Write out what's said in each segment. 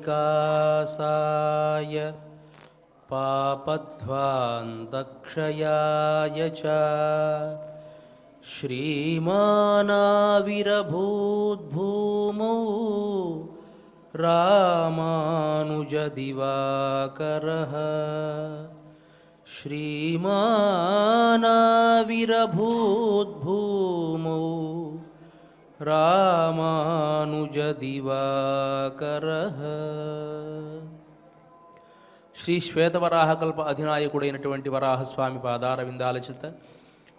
विकासाय पापध्वान्तक्षयाय च श्रीमानाविरभूद्भूमौ रामानुजदिवाकरः श्रीमानाविरभूद्भूमौ రామానుజదివాకరః. శ్రీ శ్వేతవరాహకల్ప అధినాయకుడైనటువంటి వరాహస్వామి పాదార విందాల చెంత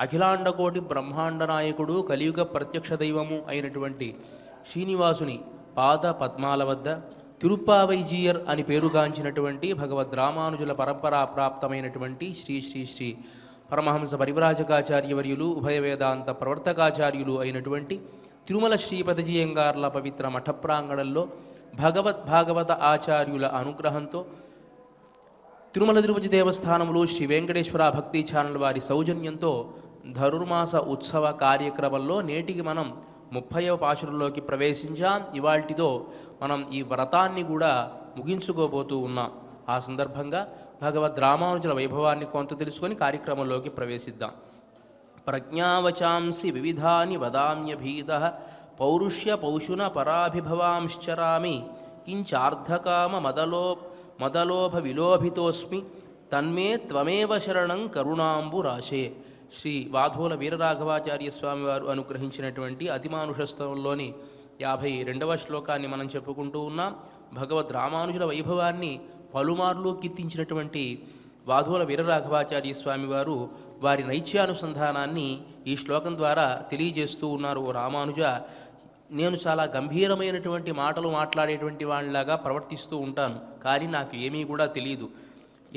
అఖిలాండకోటి బ్రహ్మాండ నాయకుడు కలియుగ ప్రత్యక్ష దైవము అయినటువంటి శ్రీనివాసుని పాద పద్మాల వద్ద తిరుప్పావైజీయర్ అని పేరుగాంచినటువంటి భగవద్ రామానుజుల పరంపరా ప్రాప్తమైనటువంటి శ్రీ శ్రీ శ్రీ పరమహంస పరివ్రాజకాచార్యవర్యులు ఉభయ వేదాంత ప్రవర్తకాచార్యులు అయినటువంటి తిరుమల శ్రీపదజీయంగార్ల పవిత్ర మఠ ప్రాంగణంలో భాగవత ఆచార్యుల అనుగ్రహంతో తిరుమల తిరుపతి దేవస్థానంలో శ్రీ వెంకటేశ్వర భక్తి ఛానల్ వారి సౌజన్యంతో ధనుర్మాస ఉత్సవ కార్యక్రమంలో నేటికి మనం 30వ పాశురంలోకి ప్రవేశించాం. ఇవాల్టితో మనం ఈ వ్రతాన్ని కూడా ముగించుకోబోతూ ఉన్నాం. ఆ సందర్భంగా భగవద్ రామానుజుల వైభవాన్ని కొంత తెలుసుకొని కార్యక్రమంలోకి ప్రవేశిద్దాం. ప్రజ్ఞావచాంసి వివిధాని వదామ్యభీదః పౌరుష్య పౌషున పరాభిభవాంశ్చరామి కించార్ధకామ మదలోభ విలోభితోస్మి తన్మే త్వమేవ శరణం కరుణాంబురాశే. శ్రీ వాధూల వీరరాఘవాచార్య స్వామి వారు అనుగ్రహించినటువంటి అతిమానుషస్తవంలోని 52వ శ్లోకాన్ని మనం చెప్పుకుంటూ ఉన్నాం. భగవద్ రామానుజుల వైభవాన్ని పలుమార్లు కీర్తించినటువంటి వాధూల వీరరాఘవాచార్య స్వామి వారు వారి నైత్యానుసంధానాన్ని ఈ శ్లోకం ద్వారా తెలియజేస్తూ ఉన్నారు. ఓ రామానుజ, నేను చాలా గంభీరమైనటువంటి మాటలు మాట్లాడేటువంటి వాళ్ళలాగా ప్రవర్తిస్తూ ఉంటాను, కానీ నాకు ఏమీ కూడా తెలియదు.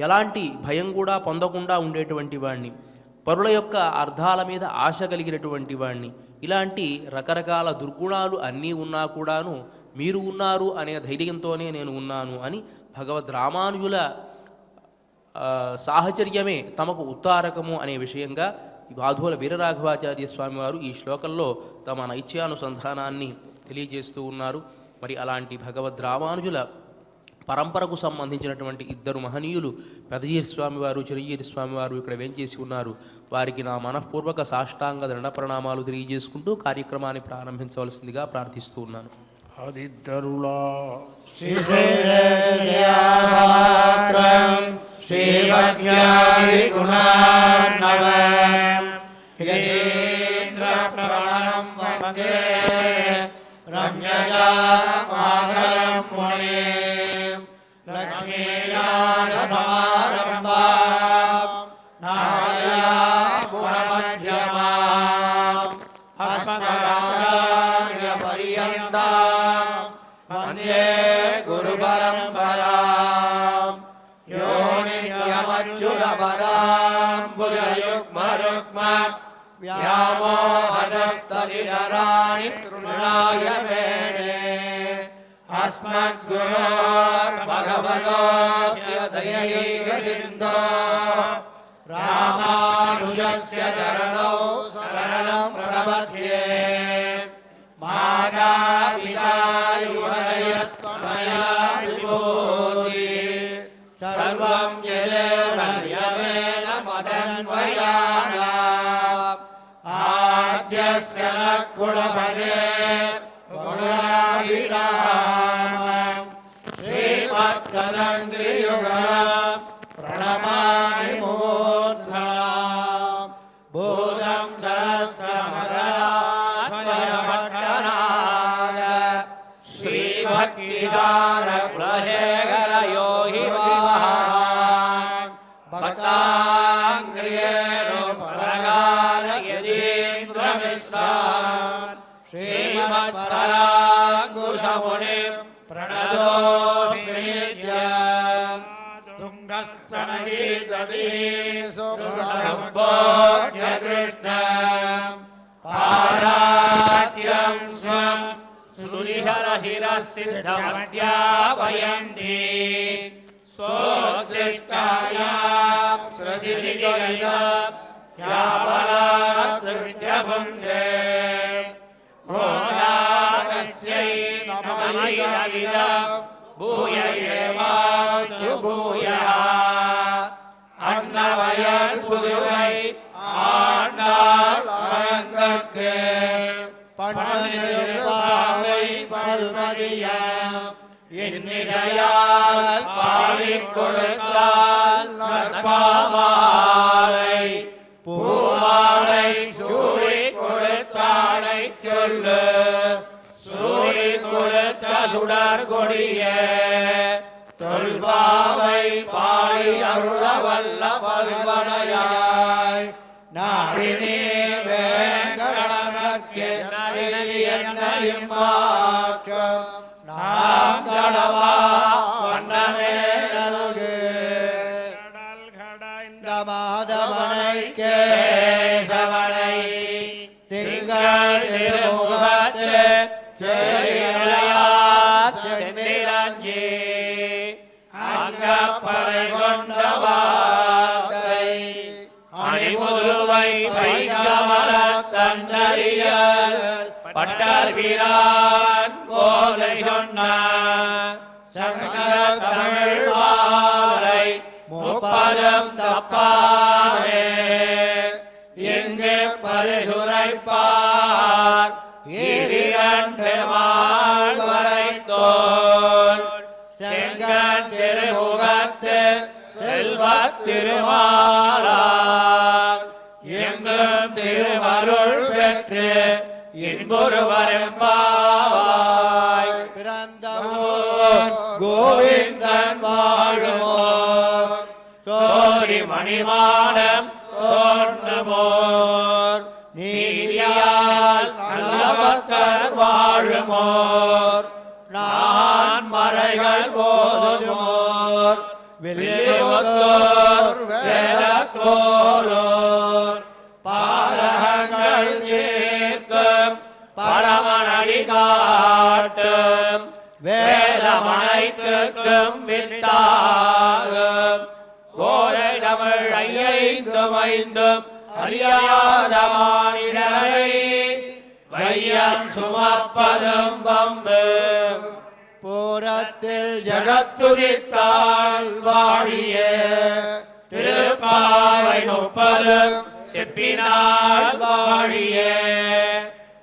ఎలాంటి భయం కూడా పొందకుండా ఉండేటువంటి వాణ్ణి, పరుల యొక్క అర్థాల మీద ఆశ కలిగినటువంటి వాణ్ణి, ఇలాంటి రకరకాల దుర్గుణాలు అన్నీ ఉన్నా కూడాను మీరు ఉన్నారు అనే ధైర్యంతోనే నేను ఉన్నాను అని భగవద్ రామానుజుల సాహచర్యమే తమకు ఉత్తారకము అనే విషయంగా వాధూల వీరరాఘవాచార్య స్వామి వారు ఈ శ్లోకంలో తమ నైత్యానుసంధానాన్ని తెలియజేస్తూ ఉన్నారు. మరి అలాంటి భగవద్ రామానుజుల పరంపరకు సంబంధించినటువంటి ఇద్దరు మహనీయులు పెదజీరి స్వామివారు, చిరంజీవి స్వామివారు ఇక్కడ వేంచేసి ఉన్నారు. వారికి నా మనఃపూర్వక సాష్టాంగ దండ ప్రణామాలు తెలియజేసుకుంటూ కార్యక్రమాన్ని ప్రారంభించవలసిందిగా ప్రార్థిస్తూ ఉన్నాను. ఆదిద్దరులా వ్యామోహదస్తరిరాణి తృణాయ మేనే అస్మద్గురోర్భగవతోస్య దయైక సింధో రామానుజస్య చరణౌ శరణం ప్రపద్యే. మాతా పితా యువనయస్తనయా విభూతి సర్వం యదేవ యమేన మదన్వయానా ఆద్యస్య న కులపదే గుణాభిరామ శ్రీమద్గదంగ్రియుగళ ప్రణమామి మూర్ధా భూతం సరస్వమగళాయ శ్రీభక్తిదార కులశేఖరయో హి భక్తాంగ్రియేణో పరగాల యదీంద్రమిశ్రాన్ శ్రీమత్పరాంగుశముని ప్రణతోస్మి నిత్యం. తుంగస్తనగీతడీ సుభోజ్య కృష్ణ పారాత్యం స్వం శిరసిద్ధమధ్యాపయంతి స్వోజ్జిష్టాయా సృజినిగయ యావలాకృత్యభుందే భూయాతస్యై నమః భూయ மலையால் பாடிக் கொடுத்தால் நற்பாமாலை பூமாலை சூடிக் கொடுத்தாளை சொல்லு சூடிக் கொடுத்த சுடர் கொடிய தொல்பாவை பாடி அருள வல்ல பல்வனையாய் நாடினே வேங்கடமக்கு என்னையும் மாற்றம் நாம் கடவா வண்ணமே நல்கு இந்த மாதவனை கேசவனை திங்கள் திருமுகத்து சென்னிரஞ்சி அங்கப்பறை கொண்ட வார்த்தை அணிமுதுவை வைக்கமல தண்டறியல் பட்டர்பிரான் கோதை சொன்ன சங்கர தமிழ் மாலை முப்பதம் தப்பாமே எங்கு பரிசுரைப்பார் ஈரிரண்டு வாழ்வரைத்தோர் செங்கன் திருமுகத்து செல்வத் திருமாலால் எங்கும் திருவருள் பெற்று இன்புறுவரும் பாவாய் பிறந்தவோர் கோவிந்தன் வாழுமோர் சோரி மணிமாடம் தோன்றுமோர் நீதியால் நல்லவக்கர் வாழுமோர் நான் மறைகள் போதுமோர் வில்லியோர் வேலக்கோலோர் பாதகங்கள் தீர்க்கும் பரமனடி காட்டும் வேதமனைத்துக்கும் வித்தாகும் கோரை தமிழ் ஐந்தும் ஐந்தும் அறியாத மாநிலரை வையம் சுமப்பதும் வம்பு போரத்தில் ஜகத்துதித்தாள் வாழிய திருப்பாவை 30 செப்பினாள் வாழிய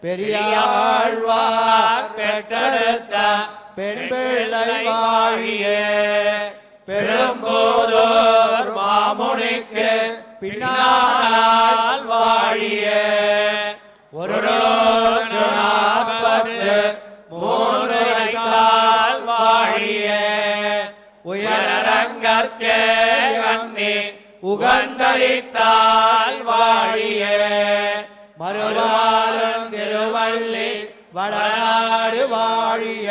பெரியாழ்வார் பெற்றெடுத்த பெண் பிள்ளை வாழிய பெரும்போதோர் மாமுனிக்கு பின்னாள் வாழிய ஒரு 43 வாழிய உயரங்கற்கே கண்ணி உகந்தளித்தால் வாழிய மறுவாரும் திருவள்ளி வளநாடு வாழிய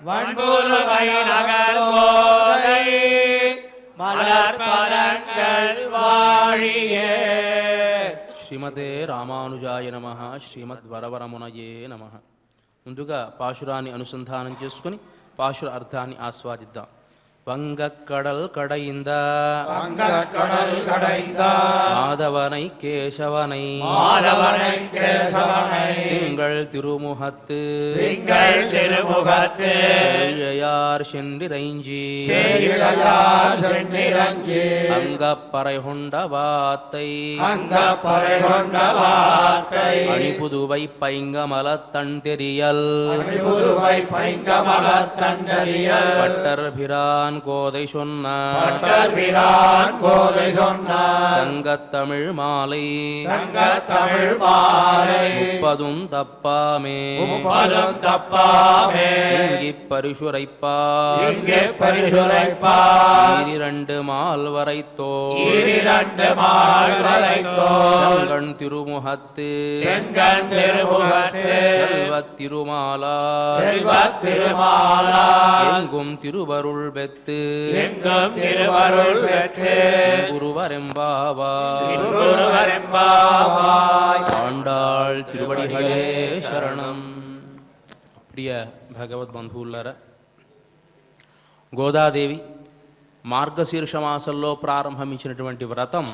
வன்புருவை நகர் போதை மலர்பதங்கள் வாழிய. శ్రీమతే రామానుజాయ నమః. శ్రీమద్ వరవరమునయే నమః. ముందుగా పాశురాన్ని అనుసంధానం చేసుకుని పాశుర అర్థాన్ని ఆస్వాదిద్దాం. வங்கக்கடல் கடைந்த மாதவனை கேசவனை திங்கள் திருமுகத்து செழியார் சென்றிரைஞ்சி அங்கப்பறை கொண்ட வாத்தை அணிபுதுவை பைங்கமல தன் தெரியல் பட்டர் பிரான் கோதை சொன்னார் சங்கத்தமிழ் மாலை முப்பதும் தப்பாமே இங்கிப் பரிசுரைப்பார் ஈரிரண்டு மால் வரைத்தோர் செங்கண் திருமுகத்து செல்வத் திருமாலா எங்கும் திருவருள் பெற்று ஆண்டாள் திருவடிகளே శరణం. ప్రియ భగవద్ బంధువులారా, గోదాదేవి మార్గశీర్ష మాసంలో ప్రారంభించినటువంటి వ్రతం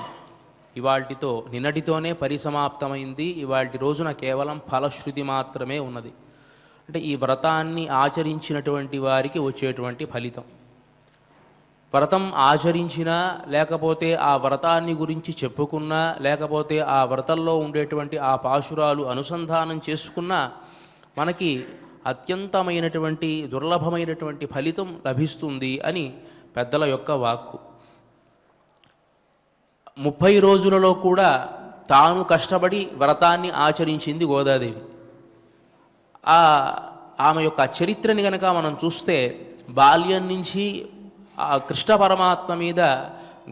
ఇవాల్టితో నిన్నటితోనే పరిసమాప్తమైంది. ఇవాల్టి రోజున కేవలం ఫలశ్రుతి మాత్రమే ఉన్నది. అంటే ఈ వ్రతాన్ని ఆచరించినటువంటి వారికి వచ్చేటువంటి ఫలితం. వ్రతం ఆచరించినా లేకపోతే ఆ వ్రతాన్ని గురించి చెప్పుకున్నా లేకపోతే ఆ వ్రతంలో ఉండేటువంటి ఆ పాశురాలు అనుసంధానం చేసుకున్నా మనకి అత్యంతమైనటువంటి దుర్లభమైనటువంటి ఫలితం లభిస్తుంది అని పెద్దల యొక్క వాక్కు. 30 రోజులలో కూడా తాను కష్టపడి వ్రతాన్ని ఆచరించింది గోదాదేవి. ఆమె యొక్క చరిత్రని గనక మనం చూస్తే బాల్యం నుంచి ఆ కృష్ణ పరమాత్మ మీద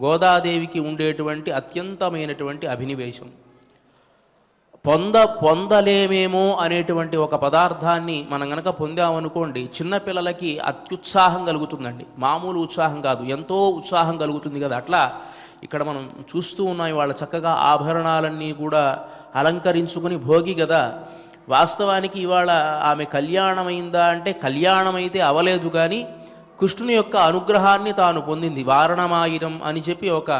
గోదాదేవికి ఉండేటువంటి అత్యంతమైనటువంటి అభినివేశం, పొందలేమేమో అనేటువంటి ఒక పదార్థాన్ని మనం గనక పొందామనుకోండి, చిన్నపిల్లలకి అత్యుత్సాహం కలుగుతుందండి. మామూలు ఉత్సాహం కాదు, ఎంతో ఉత్సాహం కలుగుతుంది కదా. అట్లా ఇక్కడ మనం చూస్తూ ఉన్నాం, వాళ్ళ చక్కగా ఆభరణాలన్నీ కూడా అలంకరించుకుని భోగి కదా. వాస్తవానికి ఇవాళ ఆమె కళ్యాణమైందా అంటే కళ్యాణమైతే అవలేదు, కానీ కృష్ణుని యొక్క అనుగ్రహాన్ని తాను పొందింది. వారణమాయిరం అని చెప్పి ఒక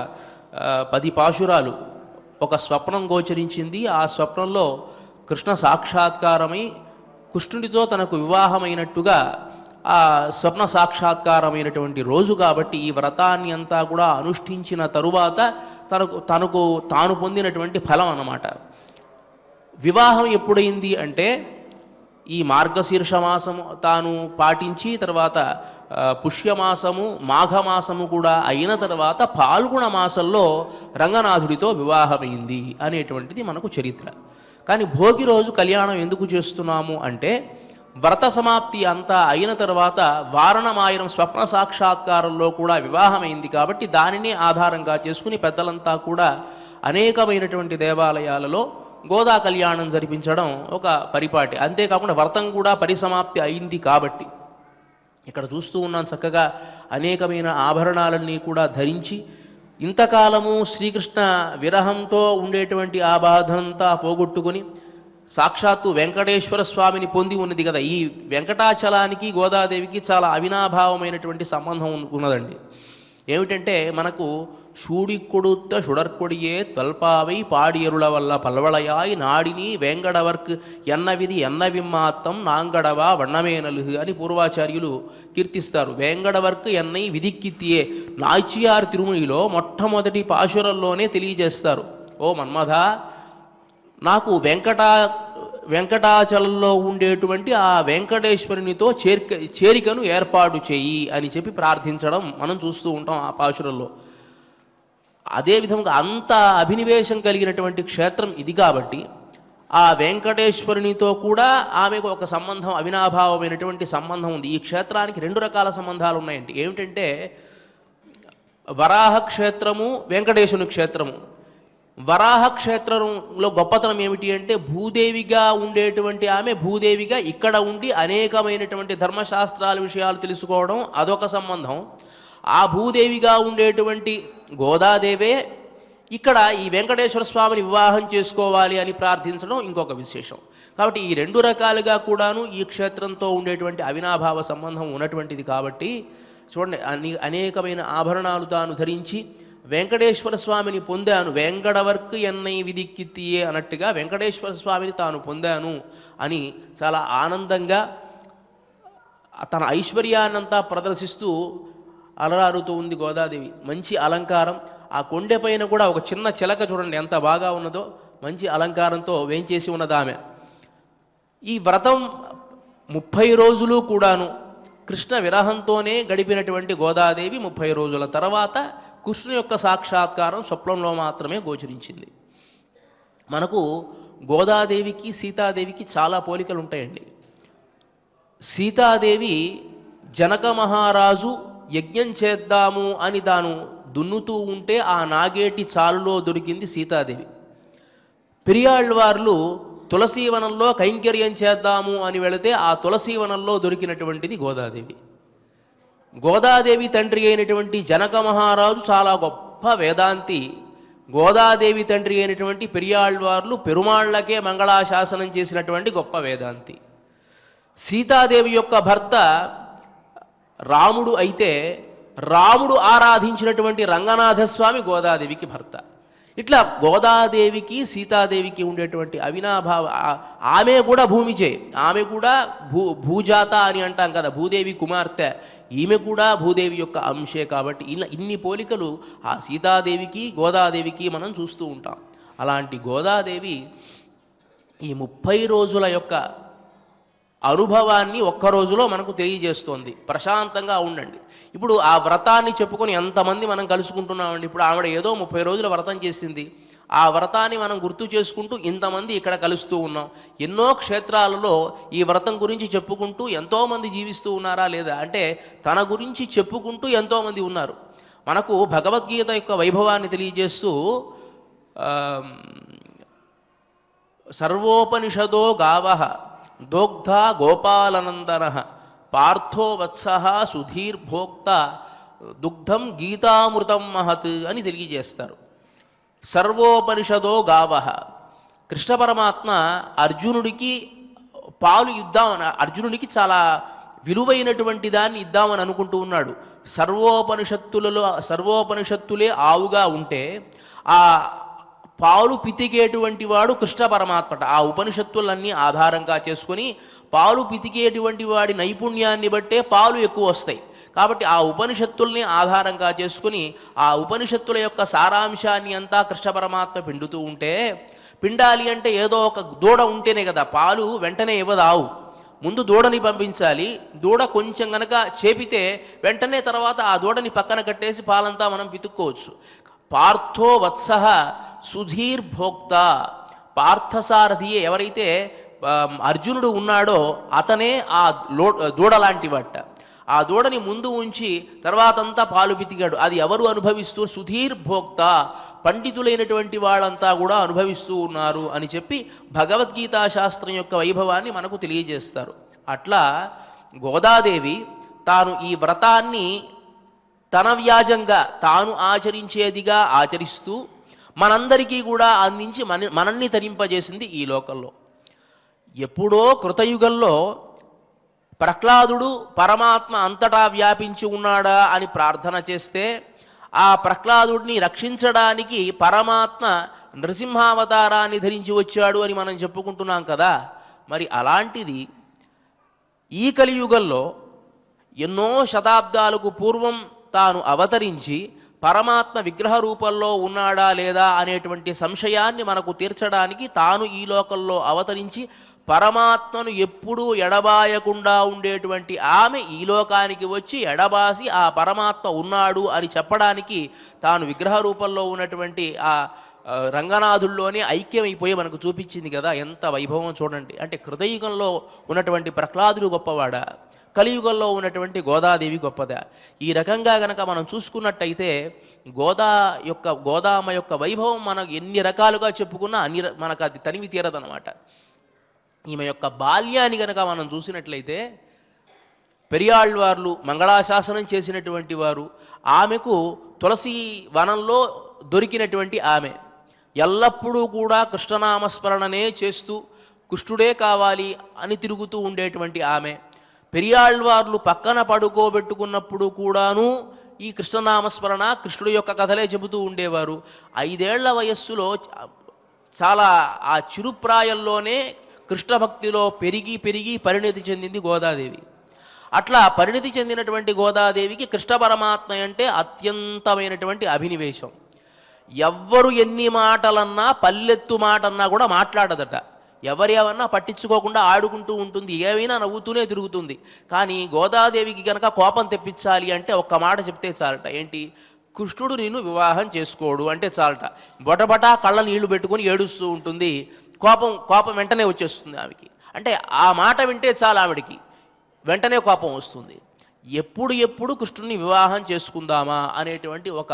10 పాశురాలు ఒక స్వప్నం గోచరించింది. ఆ స్వప్నంలో కృష్ణ సాక్షాత్కారమై కృష్ణుడితో తనకు వివాహమైనట్టుగా ఆ స్వప్న సాక్షాత్కారమైనటువంటి రోజు కాబట్టి ఈ వ్రతాన్ని అంతా కూడా అనుష్ఠించిన తరువాత తాను పొందినటువంటి ఫలం అన్నమాట. వివాహం ఎప్పుడైంది అంటే ఈ మార్గశీర్ష మాసము తాను పాటించి తర్వాత పుష్యమాసము మాఘమాసము కూడా అయిన తర్వాత పాల్గొన మాసంలో రంగనాథుడితో వివాహమైంది అనేటువంటిది మనకు చరిత్ర. కానీ భోగి రోజు కళ్యాణం ఎందుకు చేస్తున్నాము అంటే వ్రత సమాప్తి అంతా అయిన తర్వాత వారణమాయిరం స్వప్న సాక్షాత్కారంలో కూడా వివాహమైంది కాబట్టి దానిని ఆధారంగా చేసుకుని పెద్దలంతా కూడా అనేకమైనటువంటి దేవాలయాలలో గోదా కళ్యాణం జరిపించడం ఒక పరిపాటి. అంతేకాకుండా వ్రతం కూడా పరిసమాప్తి అయింది కాబట్టి ఇక్కడ చూస్తూ ఉన్నాం, చక్కగా అనేకమైన ఆభరణాలన్నీ కూడా ధరించి ఇంతకాలము శ్రీకృష్ణ విరహంతో ఉండేటువంటి ఆ బాధంతా పోగొట్టుకుని సాక్షాత్తు వెంకటేశ్వర స్వామిని పొంది ఉన్నది కదా. ఈ వెంకటాచలానికి గోదాదేవికి చాలా అవినాభావమైనటువంటి సంబంధం ఉన్నదండి. ఏమిటంటే మనకు షూడి కొడుத்த சுடற்கொடியே தொல்பாவை பாடியருள வல்ல பல்வளையாய் நாடினி వేంగడవర్క్ ఎన్నవిధి ఎన్నవిమ్మాత్తం నాంగడవా వన్నమేనలుగు అని పూర్వాచార్యులు కీర్తిస్తారు. వేంగడవర్క్ ఎన్నై విధిక్కిత్తియే నాచ్యార్ తిరుమణిలో మొట్టమొదటి పాశురంలోనే తెలియజేస్తారు. ఓ మన్మథ, నాకు వెంకటాచలంలో ఉండేటువంటి ఆ వెంకటేశ్వరునితో చేరికను ఏర్పాటు చేయి అని చెప్పి ప్రార్థించడం మనం చూస్తూ ఉంటాం ఆ పాశురంలో. అదేవిధంగా అంత అభినివేశం కలిగినటువంటి క్షేత్రం ఇది కాబట్టి ఆ వెంకటేశ్వరునితో కూడా ఆమెకు ఒక సంబంధం, అవినాభావమైనటువంటి సంబంధం ఉంది. ఈ క్షేత్రానికి 2 రకాల సంబంధాలు ఉన్నాయండి. ఏమిటంటే వరాహ క్షేత్రము, వెంకటేశ్వరుని క్షేత్రము. వరాహ క్షేత్రంలో గొప్పతనం ఏమిటి అంటే భూదేవిగా ఉండేటువంటి ఆమె భూదేవిగా ఇక్కడ ఉండి అనేకమైనటువంటి ధర్మశాస్త్రాల విషయాలు తెలుసుకోవడం అదొక సంబంధం. ఆ భూదేవిగా ఉండేటువంటి గోదాదేవే ఇక్కడ ఈ వెంకటేశ్వర స్వామిని వివాహం చేసుకోవాలి అని ప్రార్థించడం ఇంకొక విశేషం. కాబట్టి ఈ 2 రకాలుగా కూడాను ఈ క్షేత్రంతో ఉండేటువంటి అవినాభావ సంబంధం ఉన్నటువంటిది కాబట్టి చూడండి, అనేకమైన ఆభరణాలు తాను ధరించి వెంకటేశ్వర స్వామిని పొందాను, వేంగడవర్క్ ఎన్నై విధిక్కిత్తియే అన్నట్టుగా వెంకటేశ్వర స్వామిని తాను పొందాను అని చాలా ఆనందంగా తన ఐశ్వర్యాన్నంతా ప్రదర్శిస్తూ అలరారుతూ ఉంది గోదాదేవి. మంచి అలంకారం, ఆ కొండెపైన కూడా ఒక చిన్న చిలక చూడండి ఎంత బాగా ఉన్నదో, మంచి అలంకారంతో వేంచేసి ఉన్నది ఆమె. ఈ వ్రతం 30 రోజులు కూడాను కృష్ణ విరహంతోనే గడిపినటువంటి గోదాదేవి 30 రోజుల తర్వాత కృష్ణుని యొక్క సాక్షాత్కారం స్వప్నంలో మాత్రమే గోచరించింది. మనకు గోదాదేవికి సీతాదేవికి చాలా పోలికలు ఉంటాయండి. సీతాదేవి జనక మహారాజు యజ్ఞం చేద్దాము అని తాను దున్నుతూ ఉంటే ఆ నాగేటి చాలులో దొరికింది సీతాదేవి. పెరియాళ్వార్లు తులసీవనంలో కైంకర్యం చేద్దాము అని వెళితే ఆ తులసీవనంలో దొరికినటువంటిది గోదాదేవి. గోదాదేవి తండ్రి అయినటువంటి జనక మహారాజు చాలా గొప్ప వేదాంతి. గోదాదేవి తండ్రి అయినటువంటి పెరియాళ్వార్లు పెరుమాళ్లకే మంగళాశాసనం చేసినటువంటి గొప్ప వేదాంతి. సీతాదేవి యొక్క భర్త రాముడు అయితే రాముడు ఆరాధించినటువంటి రంగనాథస్వామి గోదాదేవికి భర్త. ఇట్లా గోదాదేవికి సీతాదేవికి ఉండేటువంటి అవినాభావ, ఆమె కూడా భూమిజే, ఆమె కూడా భూజాత అని అంటాం కదా, భూదేవి కుమార్తె, ఈమె కూడా భూదేవి యొక్క అంశే. కాబట్టి ఇలా ఇన్ని పోలికలు ఆ సీతాదేవికి గోదాదేవికి మనం చూస్తూ ఉంటాం. అలాంటి గోదాదేవి ఈ 30 రోజుల యొక్క అనుభవాన్ని ఒక్క రోజులో మనకు తెలియజేస్తోంది. ప్రశాంతంగా ఉండండి. ఇప్పుడు ఆ వ్రతాన్ని చెప్పుకొని ఎంతమంది మనం కలుసుకుంటున్నామండి. ఇప్పుడు ఆవిడ ఏదో 30 రోజుల వ్రతం చేసింది. ఆ వ్రతాన్ని మనం గుర్తు చేసుకుంటూ ఇంతమంది ఇక్కడ కలుస్తూ ఉన్నాం. ఎన్నో క్షేత్రాలలో ఈ వ్రతం గురించి చెప్పుకుంటూ ఎంతోమంది జీవిస్తూ ఉన్నారా లేదా అంటే తన గురించి చెప్పుకుంటూ ఎంతోమంది ఉన్నారు. మనకు భగవద్గీత యొక్క వైభవాన్ని తెలియజేస్తూ సర్వోపనిషదో గావః దోగ్ధ గోపాలనందనః పార్థో వత్సః సుధీర్భోక్త దుగ్ధం గీతామృతం మహత్ అని తెలియజేస్తారు. సర్వోపనిషదో గావః, కృష్ణ పరమాత్మ అర్జునుడికి పాలు ఇద్దామని, అర్జునుడికి చాలా విలువైనటువంటి దాన్ని ఇద్దామని అనుకుంటూ ఉన్నాడు. సర్వోపనిషత్తులే ఆవుగా ఉంటే ఆ పాలు పితికేటువంటి వాడు కృష్ణ పరమాత్మట. ఆ ఉపనిషత్తులన్నీ ఆధారంగా చేసుకొని పాలు పితికేటువంటి వాడి నైపుణ్యాన్ని బట్టే పాలు ఎక్కువ వస్తాయి. కాబట్టి ఆ ఉపనిషత్తుల్ని ఆధారంగా చేసుకుని ఆ ఉపనిషత్తుల యొక్క సారాంశాన్ని అంతా కృష్ణ పరమాత్మ పిండుతూ ఉంటే, పిండాలి అంటే ఏదో ఒక దూడ ఉంటేనే కదా, పాలు వెంటనే ఇవ్వదావు. ముందు దూడని పంపించాలి. దూడ కొంచెం గనక చేపితే వెంటనే తర్వాత ఆ దూడని పక్కన కట్టేసి పాలంతా మనం పితుక్కోవచ్చు. పార్థో వత్సః సుధీర్భోక్త, పార్థసారథి ఎవరైతే అర్జునుడు ఉన్నాడో అతనే ఆ దూడ లాంటి వట్ట. ఆ దూడని ముందు ఉంచి తర్వాతంతా పాలు పితికాడు. అది ఎవరు అనుభవిస్తూ? సుధీర్భోక్త, పండితులైనటువంటి వాళ్ళంతా కూడా అనుభవిస్తూ ఉన్నారు అని చెప్పి భగవద్గీతా శాస్త్రం యొక్క వైభవాన్ని మనకు తెలియజేస్తారు. అట్లా గోదాదేవి తాను ఈ వ్రతాన్ని తన వ్యాజంగా తాను ఆచరించేదిగా ఆచరిస్తూ మనందరికీ కూడా అందించి మనల్ని తరింపజేసింది ఈ లోకంలో. ఎప్పుడో కృతయుగంలో ప్రహ్లాదుడు పరమాత్మ అంతటా వ్యాపించి ఉన్నాడా అని ప్రార్థన చేస్తే ఆ ప్రహ్లాదుడిని రక్షించడానికి పరమాత్మ నృసింహావతారాన్ని ధరించి వచ్చాడు అని మనం చెప్పుకుంటున్నాం కదా. మరి అలాంటిది ఈ కలియుగంలో ఎన్నో శతాబ్దాలకు పూర్వం తాను అవతరించి పరమాత్మ విగ్రహ రూపంలో ఉన్నాడా లేదా అనేటువంటి సంశయాన్ని మనకు తీర్చడానికి తాను ఈ లోకంలో అవతరించి పరమాత్మను ఎప్పుడూ ఎడబాయకుండా ఉండేటువంటి ఆమె ఈ లోకానికి వచ్చి ఎడబాసి ఆ పరమాత్మ ఉన్నాడు అని చెప్పడానికి తాను విగ్రహ రూపంలో ఉన్నటువంటి ఆ రంగనాథుల్లోనే ఐక్యమైపోయి మనకు చూపించింది కదా. ఎంత వైభవం చూడండి. అంటే కృతయుగంలో ఉన్నటువంటి ప్రహ్లాదుడు గొప్పవాడా, కలియుగంలో ఉన్నటువంటి గోదాదేవి గొప్పదా? ఈ రకంగా గనక మనం చూసుకున్నట్టయితే గోదామ యొక్క వైభవం మనకు ఎన్ని రకాలుగా చెప్పుకున్నా మనకు అది తనివి తీరదనమాట. ఈమె యొక్క బాల్యాన్ని గనక మనం చూసినట్లయితే పెరియాళ్వార్లు మంగళాశాసనం చేసినటువంటి వారు, ఆమెకు తులసి వనంలో దొరికినటువంటి ఆమె ఎల్లప్పుడూ కూడా కృష్ణనామస్మరణనే చేస్తూ కృష్ణుడే కావాలి అని తిరుగుతూ ఉండేటువంటి ఆమె, పెరియాళ్వార్లు పక్కన పడుకోబెట్టుకున్నప్పుడు కూడాను ఈ కృష్ణనామస్మరణ కృష్ణుడి యొక్క కథలే చెబుతూ ఉండేవారు. 5 ఏళ్ల వయస్సులో చాలా ఆ చిరుప్రాయంలోనే కృష్ణ భక్తిలో పెరిగి పరిణితి చెందింది గోదాదేవి. అట్లా పరిణితి చెందినటువంటి గోదాదేవికి కృష్ణ పరమాత్మ అంటే అత్యంతమైనటువంటి అభినివేశం. ఎవ్వరు ఎన్ని మాటలన్నా పల్లెత్తు మాటన్నా కూడా మాట్లాడదట. ఎవరేమన్నా పట్టించుకోకుండా ఆడుకుంటూ ఉంటుంది, ఏమైనా నవ్వుతూనే తిరుగుతుంది. కానీ గోదాదేవికి కనుక కోపం తెప్పించాలి అంటే ఒక్క మాట చెప్తే చాలట. ఏంటి? కృష్ణుడు నిన్ను వివాహం చేసుకోడు అంటే చాలట. బొటబటా కళ్ళ నీళ్లు పెట్టుకుని ఏడుస్తూ ఉంటుంది. కోపం వెంటనే వచ్చేస్తుంది ఆమెకి. అంటే ఆ మాట వింటే చాలు ఆవిడికి వెంటనే కోపం వస్తుంది. ఎప్పుడు కృష్ణుడిని వివాహం చేసుకుందామా అనేటువంటి ఒక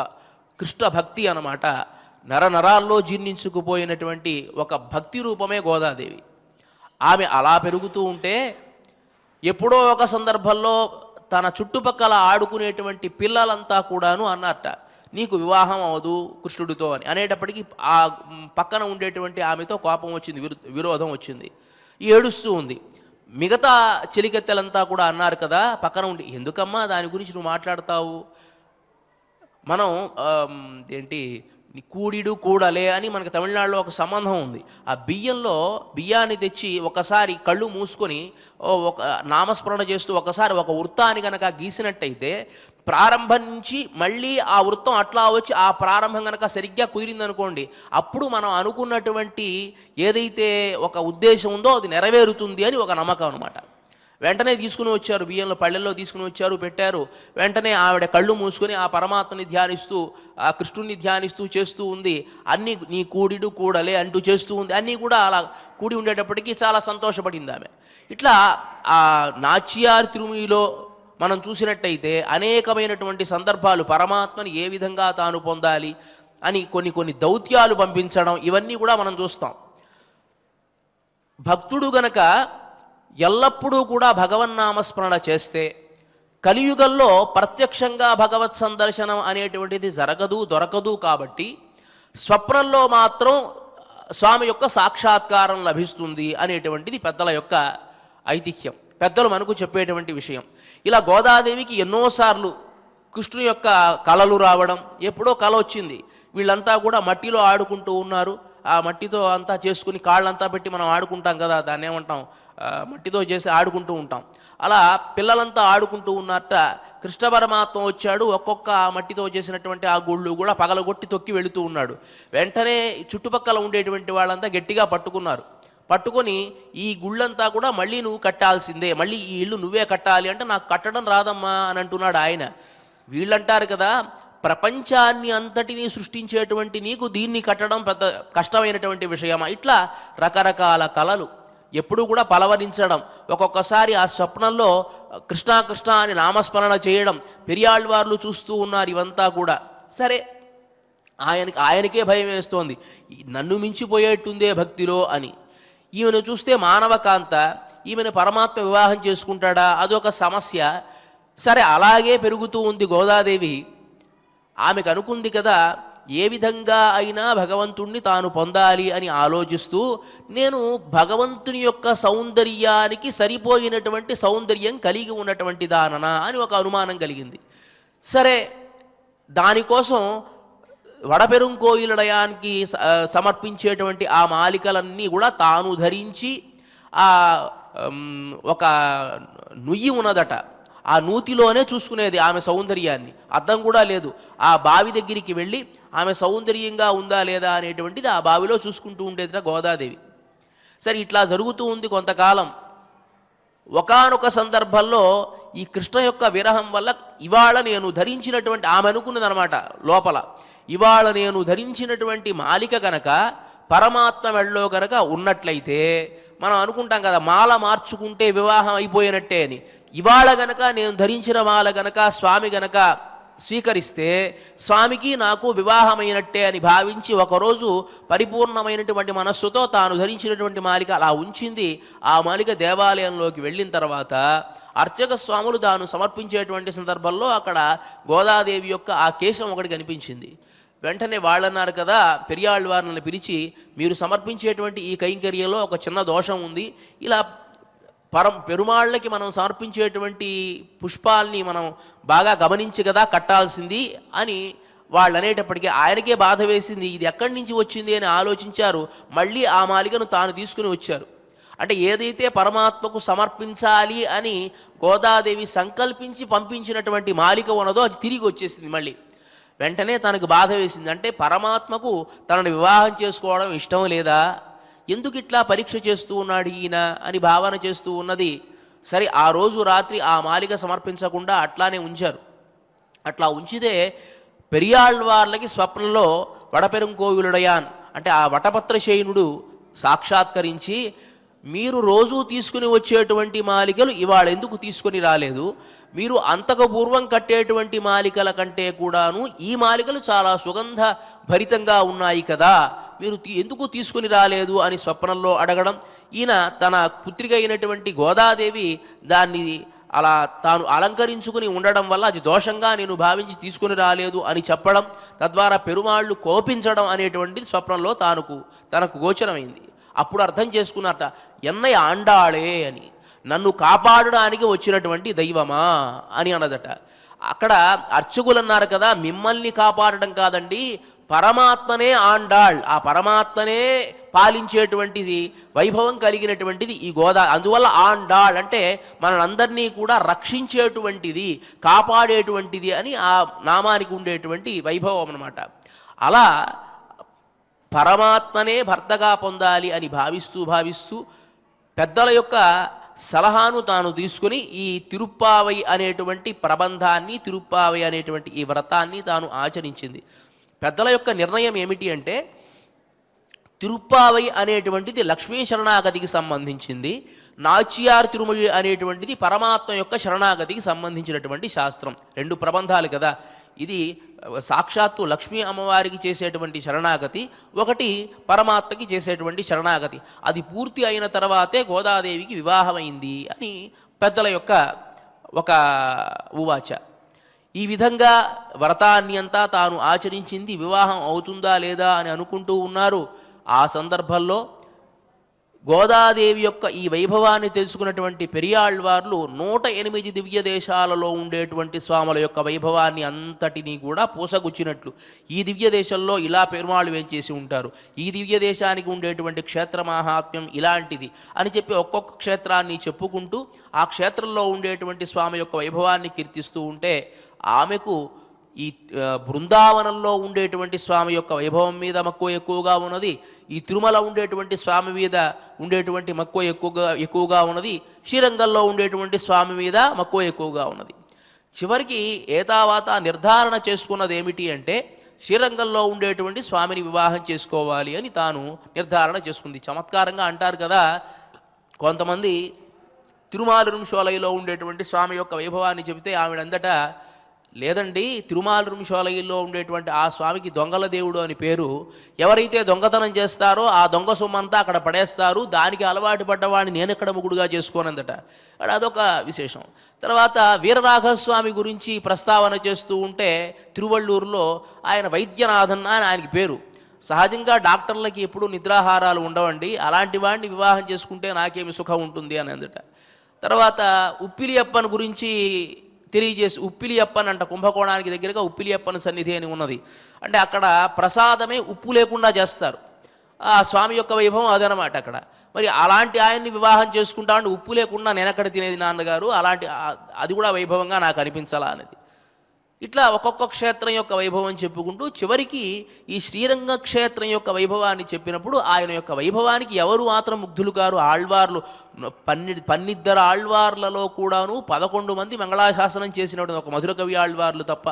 కృష్ణ భక్తి అన్నమాట. నరాల్లో జీర్ణించుకుపోయినటువంటి ఒక భక్తి రూపమే గోదాదేవి. ఆమె అలా పెరుగుతూ ఉంటే ఎప్పుడో ఒక సందర్భంలో తన చుట్టుపక్కల ఆడుకునేటువంటి పిల్లలంతా కూడాను అన్నట్ట, నీకు వివాహం అవదు కృష్ణుడితో అని అనేటప్పటికీ ఆ పక్కన ఉండేటువంటి ఆమెతో కోపం వచ్చింది, విరోధం వచ్చింది, ఏడుస్తూ ఉంది. మిగతా చెలికత్తెలంతా కూడా అన్నారు కదా పక్కన ఉండి, ఎందుకమ్మా దాని గురించి నువ్వు మాట్లాడతావు, మనం ఏంటి కూడిడు కూడలే అని మనకు తమిళనాడులో ఒక సంబంధం ఉంది. ఆ బియ్యాన్ని తెచ్చి ఒకసారి కళ్ళు మూసుకొని ఒక నామస్మరణ చేస్తూ ఒకసారి ఒక వృత్తాన్ని కనుక గీసినట్టయితే ప్రారంభం నుంచి మళ్ళీ ఆ వృత్తం అట్లా వచ్చి ఆ ప్రారంభం కనుక సరిగ్గా కుదిరిందనుకోండి, అప్పుడు మనం అనుకున్నటువంటి ఏదైతే ఒక ఉద్దేశం ఉందో అది నెరవేరుతుంది అని ఒక నమ్మకం అనమాట. వెంటనే తీసుకుని వచ్చారు, బియ్యంలో పళ్ళెల్లో తీసుకుని వచ్చారు, పెట్టారు. వెంటనే ఆవిడ కళ్ళు మూసుకొని ఆ పరమాత్మని ధ్యానిస్తూ, ఆ కృష్ణుణ్ణి ధ్యానిస్తూ చేస్తూ ఉంది. అన్నీ నీ కూడిడు కూడలే అంటూ చేస్తూ ఉంది. అన్నీ కూడా అలా కూడి ఉండేటప్పటికీ చాలా సంతోషపడింది ఆమె. ఇట్లా ఆ నాచ్యార్ తిరుమలలో మనం చూసినట్టయితే అనేకమైనటువంటి సందర్భాలు పరమాత్మని ఏ విధంగా తాను పొందాలి అని కొన్ని దౌత్యాలు పంపించడం, ఇవన్నీ కూడా మనం చూస్తాం. భక్తుడు గనక ఎల్లప్పుడూ కూడా భగవన్నామస్మరణ చేస్తే కలియుగంలో ప్రత్యక్షంగా భగవత్ సందర్శనం అనేటువంటిది దొరకదు. కాబట్టి స్వప్నంలో మాత్రం స్వామి యొక్క సాక్షాత్కారం లభిస్తుంది అనేటువంటిది పెద్దల యొక్క ఐతిహ్యం, పెద్దలు మనకు చెప్పేటువంటి విషయం. ఇలా గోదాదేవికి ఎన్నోసార్లు కృష్ణుని యొక్క కళలు రావడం, ఎప్పుడో కళ వచ్చింది, వీళ్ళంతా కూడా మట్టిలో ఆడుకుంటూ ఉన్నారు. ఆ మట్టితో అంతా చేసుకుని కాళ్ళంతా పెట్టి మనం ఆడుకుంటాం కదా, దాన్ని ఏమంటాం, మట్టితో చేసి ఆడుకుంటూ ఉంటాం. అలా పిల్లలంతా ఆడుకుంటూ ఉన్నట్ట కృష్ణ పరమాత్మ వచ్చాడు. ఒక్కొక్క మట్టితో చేసినటువంటి ఆ గుళ్ళు కూడా పగలగొట్టి తొక్కి వెళుతూ ఉన్నాడు. వెంటనే చుట్టుపక్కల ఉండేటువంటి వాళ్ళంతా గట్టిగా పట్టుకొని ఈ గుళ్ళంతా కూడా మళ్ళీ నువ్వు కట్టాల్సిందే, మళ్ళీ ఈ ఇల్లు నువ్వే కట్టాలి అంటే నాకు కట్టడం రాదమ్మా అని అంటున్నాడు ఆయన. వీళ్ళంటారు కదా, ప్రపంచాన్ని అంతటినీ సృష్టించేటువంటి నీకు దీన్ని కట్టడం పెద్ద కష్టమైనటువంటి విషయమా? ఇట్లా రకరకాల కళలు ఎప్పుడు కూడా పలవరించడం, ఒక్కొక్కసారి ఆ స్వప్నంలో కృష్ణ కృష్ణ అని నామస్మరణ చేయడం, పెరియాళ్వార్లు చూస్తూ ఉన్నారు ఇవంతా కూడా. సరే, ఆయనకే భయం వేస్తోంది, నన్ను మించిపోయేట్టుందే భక్తిలో అని. ఈమెను చూస్తే మానవకాంత, ఈమెను పరమాత్మ వివాహం చేసుకుంటాడా, అదొక సమస్య. సరే, అలాగే పెరుగుతూ ఉంది గోదాదేవి. ఆమెకు అనుకుంది కదా, ఏ విధంగా అయినా భగవంతుణ్ణి తాను పొందాలి అని ఆలోచిస్తూ, నేను భగవంతుని యొక్క సౌందర్యానికి సరిపోయినటువంటి సౌందర్యం కలిగి ఉన్నటువంటి దాననా అని ఒక అనుమానం కలిగింది. సరే, దానికోసం వడపెరుంకోయిలడయానికి సమర్పించేటువంటి ఆ మాలికలన్నీ కూడా తాను ధరించి, ఆ ఒక నుయ్యి ఉన్నదట, ఆ నూతిలోనే చూసుకునేది ఆమె సౌందర్యాన్ని, అద్దం కూడా లేదు. ఆ బావి దగ్గరికి వెళ్ళి ఆమె సౌందర్యంగా ఉందా లేదా అనేటువంటిది ఆ బావిలో చూసుకుంటూ ఉండేదిట గోదాదేవి. సరే, ఇట్లా జరుగుతూ ఉంది కొంతకాలం. ఒకానొక సందర్భంలో ఈ కృష్ణ యొక్క విరహం వల్ల ఇవాళ నేను ధరించినటువంటి, ఆమె అనుకున్నదనమాట లోపల, ఇవాళ నేను ధరించినటువంటి మాలిక గనక పరమాత్మ మెళ్ళలో గనక ఉన్నట్లయితే, మనం అనుకుంటాం కదా మాల మార్చుకుంటే వివాహం అయిపోయినట్టే అని. ఇవాళ గనక నేను ధరించిన మాల గనక స్వామి గనక స్వీకరిస్తే స్వామికి నాకు వివాహమైనట్టే అని భావించి ఒకరోజు పరిపూర్ణమైనటువంటి మనస్సుతో తాను ధరించినటువంటి మాలిక అలా ఉంచింది. ఆ మాలిక దేవాలయంలోకి వెళ్ళిన తర్వాత అర్చక స్వాములు తాను సమర్పించేటువంటి సందర్భంలో అక్కడ గోదాదేవి యొక్క ఆ కేశం ఒకటి కనిపించింది. వెంటనే వాళ్ళన్నారు కదా, పెరియాళ్ళవారిని పిలిచి, మీరు సమర్పించేటువంటి ఈ కైంకర్యంలో ఒక చిన్న దోషం ఉంది, ఇలా పెరుమాళ్ళకి మనం సమర్పించేటువంటి పుష్పాల్ని మనం బాగా గమనించి కదా కట్టాల్సింది అని వాళ్ళు అనేటప్పటికీ ఆయనకే బాధ వేసింది. ఇది ఎక్కడి నుంచి వచ్చింది అని ఆలోచించారు. మళ్ళీ ఆ మాలికను తాను తీసుకుని వచ్చారు. అంటే ఏదైతే పరమాత్మకు సమర్పించాలి అని గోదాదేవి సంకల్పించి పంపించినటువంటి మాలిక ఉన్నదో అది తిరిగి వచ్చేసింది మళ్ళీ. వెంటనే తనకు బాధ వేసింది. అంటే పరమాత్మకు తనను వివాహం చేసుకోవడం ఇష్టం లేదా, ఎందుకు ఇట్లా పరీక్ష చేస్తూ ఉన్నాడు ఈయన అని భావన చేస్తూ ఉన్నది. సరే, ఆ రోజు రాత్రి ఆ మాలిక సమర్పించకుండా అట్లానే ఉంచారు. అట్లా ఉంచితే పెరియాళ్వార్లకి స్వప్నంలో వడపెరుంకోవిలుడయాన్ అంటే ఆ వటపత్రశయనుడు సాక్షాత్కరించి, మీరు రోజూ తీసుకుని వచ్చేటువంటి మాలికలు ఇవాళ ఎందుకు తీసుకొని రాలేదు, మీరు అంతకు పూర్వం కట్టేటువంటి మాలికల కంటే కూడాను ఈ మాలికలు చాలా సుగంధ భరితంగా ఉన్నాయి కదా, మీరు ఎందుకు తీసుకుని రాలేదు అని స్వప్నంలో అడగడం. ఈయన తన పుత్రిక అయినటువంటి గోదాదేవి దాన్ని అలా తాను అలంకరించుకుని ఉండడం వల్ల అది దోషంగా నేను భావించి తీసుకుని రాలేదు అని చెప్పడం, తద్వారా పెరుమాళ్ళు కోపించడం అనేటువంటిది స్వప్నంలో తనకు గోచరమైంది. అప్పుడు అర్థం చేసుకున్నట్ట, ఎన్నయ్య ఆండాళే అని, నన్ను కాపాడడానికి వచ్చినటువంటి దైవమా అని అన్నదట. అక్కడ అర్చకులు అన్నారు కదా, మిమ్మల్ని కాపాడడం కాదండి, పరమాత్మనే ఆండాళ్, ఆ పరమాత్మనే పాలించేటువంటి వైభవం కలిగినటువంటిది ఈ గోదా. అందువల్ల ఆండాళ్ అంటే మనందరినీ కూడా రక్షించేటువంటిది, కాపాడేటువంటిది అని ఆ నామానికి ఉండేటువంటి వైభవం అన్నమాట. అలా పరమాత్మనే భర్తగా పొందాలి అని భావిస్తూ పెద్దల యొక్క సలహాను తాను తీసుకుని ఈ తిరుప్పావై అనేటువంటి ప్రబంధాన్ని, తిరుప్పావై అనేటువంటి ఈ వ్రతాన్ని తాను ఆచరించింది. పెద్దల యొక్క నిర్ణయం ఏమిటి అంటే, తిరుప్పావై అనేటువంటిది లక్ష్మీ శరణాగతికి సంబంధించింది, నాచియార్ తిరుమొഴി అనేటువంటిది పరమాత్మ యొక్క శరణాగతికి సంబంధించినటువంటి శాస్త్రం. రెండు ప్రబంధాలు కదా. ఇది సాక్షాత్తు లక్ష్మీ అమ్మవారికి చేసేటువంటి శరణాగతి, ఒకటి పరమాత్మకి చేసేటువంటి శరణాగతి. అది పూర్తి అయిన తర్వాతే గోదాదేవికి వివాహమైంది అని పెద్దల యొక్క ఒక ఉవాచ. ఈ విధంగా వ్రతాన్ని అంతా తాను ఆచరించింది. వివాహం అవుతుందా లేదా అని అనుకుంటూ ఉన్నారు. ఆ సందర్భంలో గోదాదేవి యొక్క ఈ వైభవాన్ని తెలుసుకున్నటువంటి పెరియాళ్వార్లు 108 దివ్య దేశాలలో ఉండేటువంటి స్వాముల యొక్క వైభవాన్ని అంతటినీ కూడా పూసగుచ్చినట్లు, ఈ దివ్య దేశంలో ఇలా పెరుమాళ్ళు వేంచేసి ఉంటారు, ఈ దివ్య దేశానికి ఉండేటువంటి క్షేత్ర మాహాత్మ్యం ఇలాంటిది అని చెప్పి ఒక్కొక్క క్షేత్రాన్ని చెప్పుకుంటూ ఆ క్షేత్రంలో ఉండేటువంటి స్వామి యొక్క వైభవాన్ని కీర్తిస్తూ ఉంటే, ఆమెకు ఈ బృందావనంలో ఉండేటువంటి స్వామి యొక్క వైభవం మీద మక్కువ ఎక్కువగా ఉన్నది, ఈ తిరుమల ఉండేటువంటి స్వామి మీద ఉండేటువంటి మక్కువ ఎక్కువగా ఉన్నది, శ్రీరంగంలో ఉండేటువంటి స్వామి మీద మక్కువ ఎక్కువగా ఉన్నది. చివరికి ఏతావాత నిర్ధారణ చేసుకున్నది ఏమిటి అంటే, శ్రీరంగంలో ఉండేటువంటి స్వామిని వివాహం చేసుకోవాలి అని తాను నిర్ధారణ చేసుకుంది. చమత్కారంగా అంటారు కదా, కొంతమంది తిరుమాలిరుంశోలైలో ఉండేటువంటి స్వామి యొక్క వైభవాన్ని చెబితే ఆవిడందట, లేదండి తిరుమాలిరుంశోలైలో ఉండేటువంటి ఆ స్వామికి దొంగల దేవుడు అని పేరు, ఎవరైతే దొంగతనం చేస్తారో ఆ దొంగ సొమ్మంతా అక్కడ పడేస్తారు, దానికి అలవాటు పడ్డవాడిని నేను ఎక్కడ ముగుడుగా చేసుకోనందట. అదొక విశేషం. తర్వాత వీరరాఘవస్వామి గురించి ప్రస్తావన చేస్తూ ఉంటే, తిరువళ్ళూరులో ఆయన వైద్యనాథన్ అని ఆయనకి పేరు. సహజంగా డాక్టర్లకి ఎప్పుడూ నిద్రాహారాలు ఉండవండి, అలాంటి వాడిని వివాహం చేసుకుంటే నాకేమి సుఖం ఉంటుంది అని అందట. తర్వాత ఉప్పిలియప్పన్ గురించి తెలియజేసి, ఉప్పిలియప్పన్ అంట కుంభకోణానికి దగ్గరగా ఉప్పిలియప్పన్ సన్నిధి అని ఉన్నది. అంటే అక్కడ ప్రసాదమే ఉప్పు లేకుండా చేస్తారు, ఆ స్వామి యొక్క వైభవం అదనమాట అక్కడ. మరి అలాంటి ఆయన్ని వివాహం చేసుకుంటా అంటే ఉప్పు లేకుండా నేనెక్కడ తినేది నాన్నగారు, అలాంటి అది కూడా వైభవంగా నాకు అనిపించాలా అనేది. ఇట్లా ఒక్కొక్క క్షేత్రం యొక్క వైభవం చెప్పుకుంటూ చివరికి ఈ శ్రీరంగ క్షేత్రం యొక్క వైభవాన్ని చెప్పినప్పుడు ఆయన యొక్క వైభవానికి ఎవరు మాత్రం ముగ్ధులు కారు. ఆళ్వార్లు 12 ఆళ్వార్లలో కూడాను 11 మంది మంగళాశాసనం చేసినటువంటి ఒక మధుర కవి ఆళ్వార్లు తప్ప,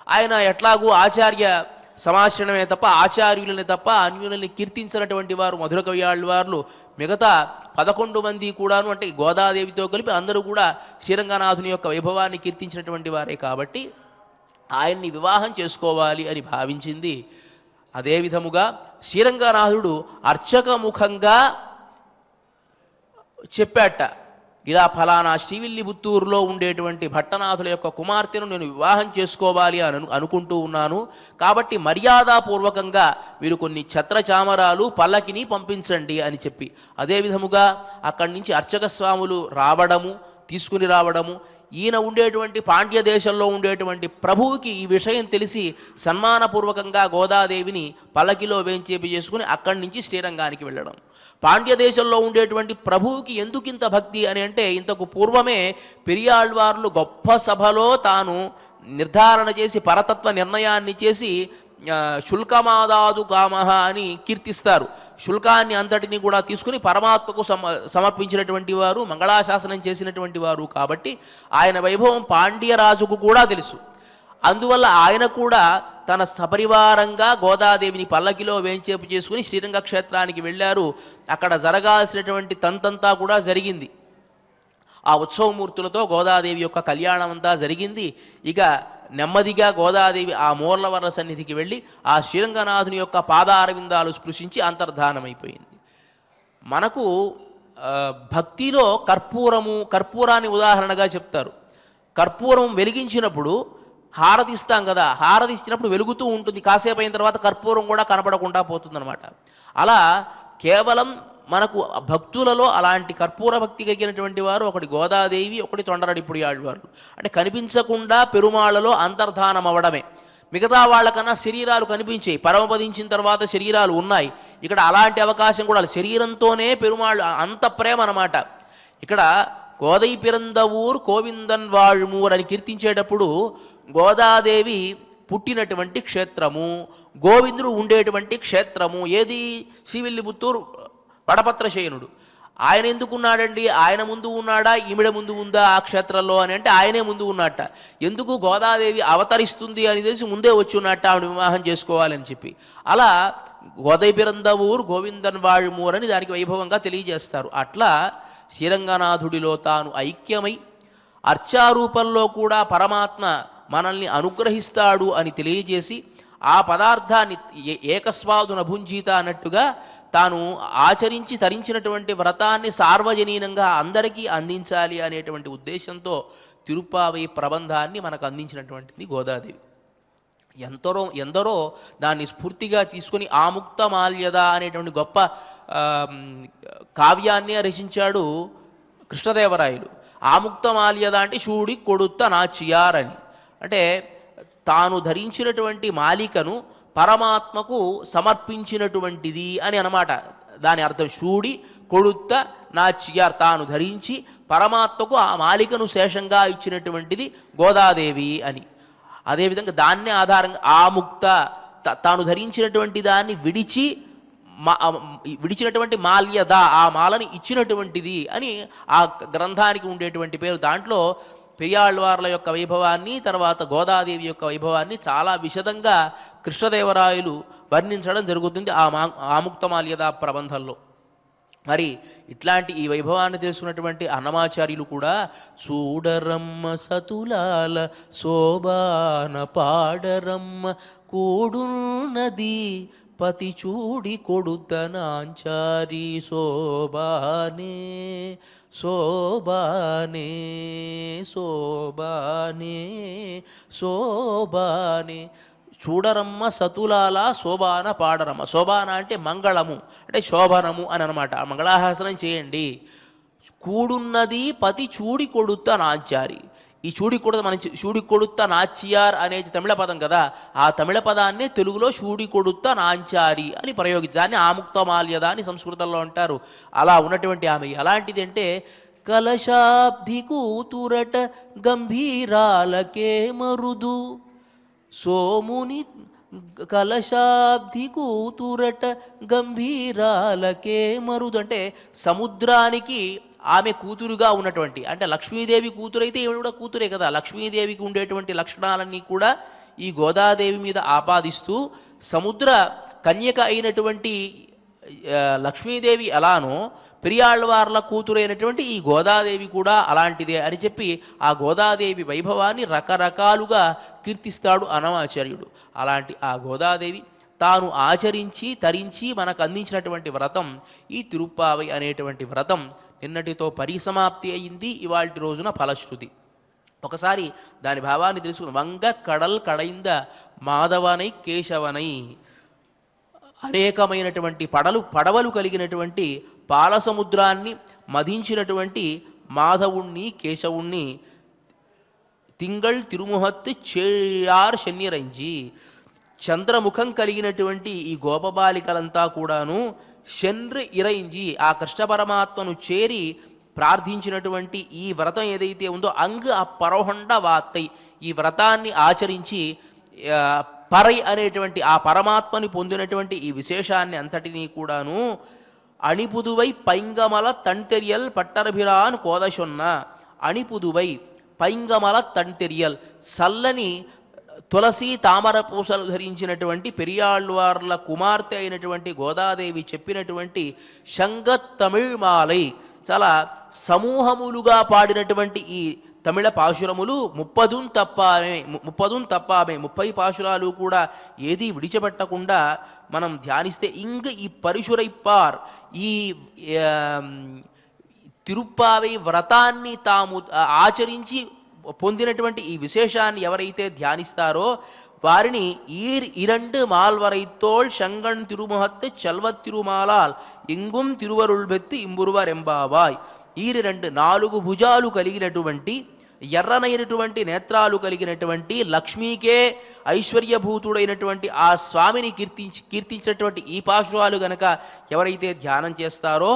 ఆయన ఎట్లాగూ ఆచార్య సమాశ్రయమే తప్ప ఆచార్యులని తప్ప అన్యులని కీర్తించినటువంటి వారు మధుర కవి ఆళ్వార్లు. మిగతా 11 మంది కూడాను, అంటే గోదాదేవితో కలిపి అందరూ కూడా శ్రీరంగనాథుని యొక్క వైభవాన్ని కీర్తించినటువంటి వారే కాబట్టి ఆయన్ని వివాహం చేసుకోవాలి అని భావించింది. అదే విధముగా శ్రీరంగనాథుడు అర్చకముఖంగా చెప్పాట, ఇలా ఫలానా శ్రీవిల్లిపుత్తూరులో ఉండేటువంటి భట్టనాథుల యొక్క కుమార్తెను నేను వివాహం చేసుకోవాలి అని అనుకుంటూ ఉన్నాను, కాబట్టి మర్యాదపూర్వకంగా మీరు కొన్ని ఛత్రచామరాలు పల్లకిని పంపించండి అని చెప్పి, అదే విధముగా అక్కడి నుంచి అర్చక స్వాములు రావడము, తీసుకుని రావడము, ఈయన ఉండేటువంటి పాండ్య దేశంలో ఉండేటువంటి ప్రభువుకి ఈ విషయం తెలిసి సన్మానపూర్వకంగా గోదాదేవిని పల్లకిలో వేంచేపి చేసుకుని అక్కడి నుంచి శ్రీరంగానికి వెళ్ళడం. పాండ్య దేశంలో ఉండేటువంటి ప్రభువుకి ఎందుకింత భక్తి అని అంటే, ఇంతకు పూర్వమే పెరియాళ్వార్లు గొప్ప సభలో తాను నిర్ధారణ చేసి పరతత్వ నిర్ణయాన్ని చేసి శుల్కమాదాదు కామహ అని కీర్తిస్తారు. శుల్కాన్ని అంతటిని కూడా తీసుకుని పరమాత్మకు సమర్పించినటువంటి వారు, మంగళాశాసనం చేసినటువంటి వారు కాబట్టి ఆయన వైభవం పాండ్యరాజుకు కూడా తెలుసు. అందువల్ల ఆయన కూడా తన సపరివారంగా గోదాదేవిని పల్లకిలో వేంచేపు చేసుకుని శ్రీరంగ క్షేత్రానికి వెళ్ళారు. అక్కడ జరగాల్సినటువంటి తంతంతా కూడా జరిగింది. ఆ ఉత్సవమూర్తులతో గోదాదేవి యొక్క కళ్యాణం అంతా జరిగింది. ఇక నెమ్మదిగా గోదాదేవి ఆ మూర్లవర్ణ సన్నిధికి వెళ్ళి ఆ శ్రీరంగనాథుని యొక్క పాదారవిందాలు స్పృశించి అంతర్ధానమైపోయింది. మనకు భక్తిలో కర్పూరాన్ని ఉదాహరణగా చెప్తారు. కర్పూరం వెలిగించినప్పుడు హారతిస్తాం కదా, హారతిచ్చినప్పుడు వెలుగుతూ ఉంటుంది, కాసేపు అయిన తర్వాత కర్పూరం కూడా కనపడకుండా పోతుందన్నమాట. అలా కేవలం మనకు భక్తులలో అలాంటి కర్పూర భక్తి కలిగినటువంటి వారు ఒకటి గోదాదేవి, ఒకటి తొండరడిపుడి ఆళ్వార్లు. అంటే కనిపించకుండా పెరుమాళ్లలో అంతర్ధానం అవ్వడమే. మిగతా వాళ్ళకన్నా శరీరాలు కనిపించాయి, పరమపదించిన తర్వాత శరీరాలు ఉన్నాయి. ఇక్కడ అలాంటి అవకాశం కూడా, శరీరంతోనే పెరుమాళ్ళు అంత ప్రేమ అన్నమాట. ఇక్కడ గోదై పిరందవూర్ కోవిందన్ వాళ్మూర్ అని కీర్తించేటప్పుడు గోదాదేవి పుట్టినటువంటి క్షేత్రము, గోవిందుడు ఉండేటువంటి క్షేత్రము ఏది? శ్రీవిల్లిపుత్తూరు వడపత్రశయనుడు. ఆయన ఎందుకున్నాడండి, ఆయన ముందు ఉన్నాడా ఈమెడ ముందు ఉందా ఆ క్షేత్రంలో అని అంటే ఆయనే ముందు ఉన్నట్ట. ఎందుకు, గోదాదేవి అవతరిస్తుంది అని తెలిసి ముందే వచ్చి ఉన్నట్ట ఆవిడ వివాహం చేసుకోవాలని చెప్పి. అలా గోదై పిరందవూరు గోవిందన్ వాళ్మూర్ అని దానికి వైభవంగా తెలియజేస్తారు. అట్లా శ్రీరంగనాథుడిలో తాను ఐక్యమై అర్చారూపంలో కూడా పరమాత్మ మనల్ని అనుగ్రహిస్తాడు అని తెలియజేసి ఆ పదార్థాన్ని ఏకస్వాదున భుంజీత అన్నట్టుగా తాను ఆచరించి తరించినటువంటి వ్రతాన్ని సార్వజనీనంగా అందరికీ అందించాలి అనేటువంటి ఉద్దేశంతో తిరుప్పావై ప్రబంధాన్ని మనకు అందించినటువంటిది గోదాదేవి. ఎందరో దాన్ని స్ఫూర్తిగా తీసుకొని ఆముక్తమాల్యద అనేటువంటి గొప్ప కావ్యాన్ని రచించాడు కృష్ణదేవరాయలు. ఆముక్తమాల్యద అంటే షూడి కొడుత్త నాచియార్ అని, అంటే తాను ధరించినటువంటి మాలికను పరమాత్మకు సమర్పించినటువంటిది అని అన్నమాట. దాని అర్థం షూడి కొడుత్త నాచియార్, తాను ధరించి పరమాత్మకు ఆ మాలికను శేషంగా ఇచ్చినటువంటిది గోదాదేవి అని. అదేవిధంగా దాన్నే ఆధారంగా ఆముక్త, తాను ధరించినటువంటి దాన్ని విడిచినటువంటి మాల్యద, ఆ మాలని ఇచ్చినటువంటిది అని ఆ గ్రంథానికి ఉండేటువంటి పేరు. దాంట్లో పెరియాళ్వార్ల యొక్క వైభవాన్ని, తర్వాత గోదాదేవి యొక్క వైభవాన్ని చాలా విశదంగా కృష్ణదేవరాయలు వర్ణించడం జరుగుతుంది ఆ ఆముక్తమాల్యద ప్రబంధంలో. మరి ఇట్లాంటి ఈ వైభవాన్ని తెలుసుకున్నటువంటి అన్నమాచార్యులు కూడా చూడరమ్మ సతులాల శోభాన పాడరమ్మ కూడున్నది పతి చూడి కొడుతనాంచారి శోభానే శోభానే శోభానే శోభానే. చూడరమ్మ సతులాల శోభాన పాడరమ్మ. శోభాన అంటే మంగళము, అంటే శోభనము అని అనమాట. మంగళాహాసనం చేయండి. కూడున్నది పతి చూడి కొడుత నాంచారి. ఈ చూడి కొడుత మన చూడి కొడుత నాచియార్ అనేది తమిళ పదం కదా, ఆ తమిళ పదాన్ని తెలుగులో చూడి కొడుత నాంచారి అని ప్రయోగించాన్ని ఆముక్తమాల్యద అని సంస్కృతంలో అంటారు. అలా ఉన్నటువంటి ఆమె ఎలాంటిది అంటే కలశాబ్ది కూతురట గంభీరాలకే మరుదు సోముని కలశాబ్ది కూతురట గంభీరాలకే మరుదు. అంటే సముద్రానికి ఆమె కూతురుగా ఉన్నటువంటి, అంటే లక్ష్మీదేవి కూతురైతే ఈమె కూడా కూతురే కదా, లక్ష్మీదేవికి ఉండేటువంటి లక్షణాలన్నీ కూడా ఈ గోదాదేవి మీద ఆపాదిస్తూ సముద్ర కన్యక అయినటువంటి లక్ష్మీదేవి ఎలానో పెరియాళ్వార్ల కూతురైనటువంటి ఈ గోదాదేవి కూడా అలాంటిదే అని చెప్పి ఆ గోదాదేవి వైభవాన్ని రకరకాలుగా కీర్తిస్తాడు అన్నమాచార్యుడు. అలాంటి ఆ గోదాదేవి తాను ఆచరించి తరించి మనకు అందించినటువంటి వ్రతం ఈ తిరుప్పావై అనేటువంటి వ్రతం నిన్నటితో పరిసమాప్తి అయింది. ఇవాల్టి రోజున ఫలశ్రుతి. ఒకసారి దాని భావాన్ని తెలుసుకుని వంగ కడల్ కడైంద మాధవనై కేశవనై, అనేకమైనటువంటి పడవలు కలిగినటువంటి పాలసముద్రాన్ని మధించినటువంటి మాధవుణ్ణి కేశవుణ్ణి తింగళ్ తిరుముహత్తు చేయార్ శన్యరంజి, చంద్రముఖం కలిగినటువంటి ఈ గోపబాలికలంతా కూడాను శన్రి ఇరైంజి, ఆ కృష్ణ పరమాత్మను చేరి ప్రార్థించినటువంటి ఈ వ్రతం ఏదైతే ఉందో అంగ్ ఆ పరోహండ వాత్తై, ఈ వ్రతాన్ని ఆచరించి పరై అనేటువంటి ఆ పరమాత్మని పొందినటువంటి ఈ విశేషాన్ని అంతటినీ కూడాను అణిపుదువై పైంగమల తణ్తెరియల్ పట్టరభిరాన్ కోదశొన్న. అణిపుదువై పైంగమల తణ్తెరియల్, చల్లని తులసి తామర పూసలు ధరించినటువంటి పెరియాళ్వార్ల కుమార్తె అయినటువంటి గోదాదేవి చెప్పినటువంటి శంగత్ తమిళ్ మాలై, చాలా సమూహములుగా పాడినటువంటి ఈ తమిళ పాశురములు 30 తప్పామే 30 పాశురాలు కూడా ఏది విడిచిపెట్టకుండా మనం ధ్యానిస్తే ఇంగ్ ఈ పరిశురైప్పార్, ఈ తిరుప్పావై వ్రతాన్ని తాము ఆచరించి పొందినటువంటి ఈ విశేషాన్ని ఎవరైతే ధ్యానిస్తారో వారిని இரண்டு மால்வரைத்தோள் శంగణ్ తిరుముహత్తు చల్వత్ తిరుమాలాల్ ఇంగుం తిరువరుల్బెత్తి ఇంబురువరెంబావాయ్. 4 భుజాలు కలిగినటువంటి ఎర్రనైనటువంటి నేత్రాలు కలిగినటువంటి లక్ష్మీకే ఐశ్వర్యభూతుడైనటువంటి ఆ స్వామిని కీర్తించినటువంటి ఈ పాశురాలు గనక ఎవరైతే ధ్యానం చేస్తారో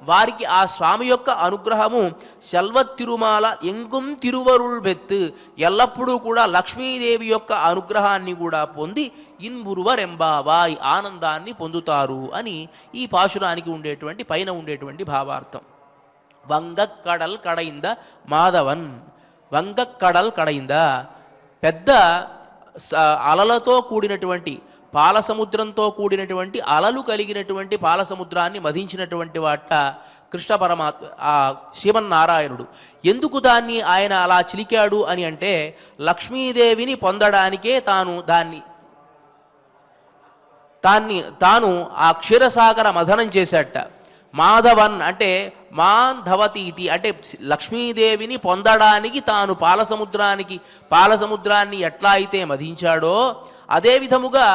వారికి ఆ స్వామి యొక్క అనుగ్రహము శల్వత్తిరుమాల ఎంగుం తిరువరుల్ బెత్తు ఎల్లప్పుడూ కూడా లక్ష్మీదేవి యొక్క అనుగ్రహాన్ని కూడా పొంది ఇన్బురువరెంబావాయ్ ఆనందాన్ని పొందుతారు అని ఈ పాశురానికి ఉండేటువంటి పైన ఉండేటువంటి భావార్థం. వంగక్కడల్ కడైంద మాధవన్, వంగక్కడల్ కడైంద పెద్ద అలలతో కూడినటువంటి పాలసముద్రంతో కూడినటువంటి అలలు కలిగినటువంటి పాలసముద్రాన్ని మధించినటువంటి వాట కృష్ణ పరమాత్మ ఆ శ్రీమన్నారాయణుడు. ఎందుకు దాన్ని ఆయన అలా చిలికాడు అని అంటే లక్ష్మీదేవిని పొందడానికే తాను ఆ క్షీరసాగర మథనం చేశాట. మాధవన్ అంటే మాధవతీతి అంటే లక్ష్మీదేవిని పొందడానికి తాను పాలసముద్రాన్ని ఎట్లా అయితే మధించాడో అదే విధముగా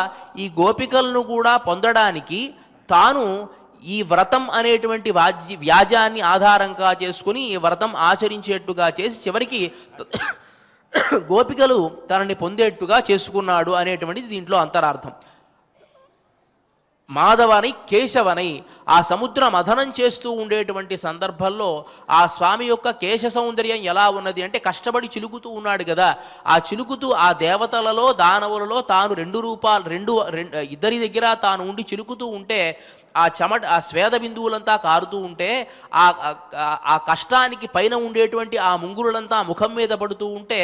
ఈ గోపికలను కూడా పొందడానికి తాను ఈ వ్రతం అనేటువంటి వ్యాజాన్ని ఆధారంగా చేసుకుని ఈ వ్రతం ఆచరించేట్టుగా చేసి చివరికి గోపికలు తనని పొందేట్టుగా చేసుకున్నాడు అనేటువంటిది దీంట్లో అంతరార్థం. మాధవనై కేశవనై ఆ సముద్ర మథనం చేస్తూ ఉండేటువంటి సందర్భంలో ఆ స్వామి యొక్క కేశ సౌందర్యం ఎలా ఉన్నది అంటే కష్టపడి చిలుకుతూ ఉన్నాడు కదా, ఆ చిలుకుతూ ఆ దేవతలలో దానవులలో తాను ఇద్దరి దగ్గర తాను ఉండి చిలుకుతూ ఉంటే ఆ స్వేద బిందువులంతా కారుతూ ఉంటే ఆ కష్టానికి పైన ఉండేటువంటి ఆ ముంగురులంతా ముఖం మీద పడుతూ ఉంటే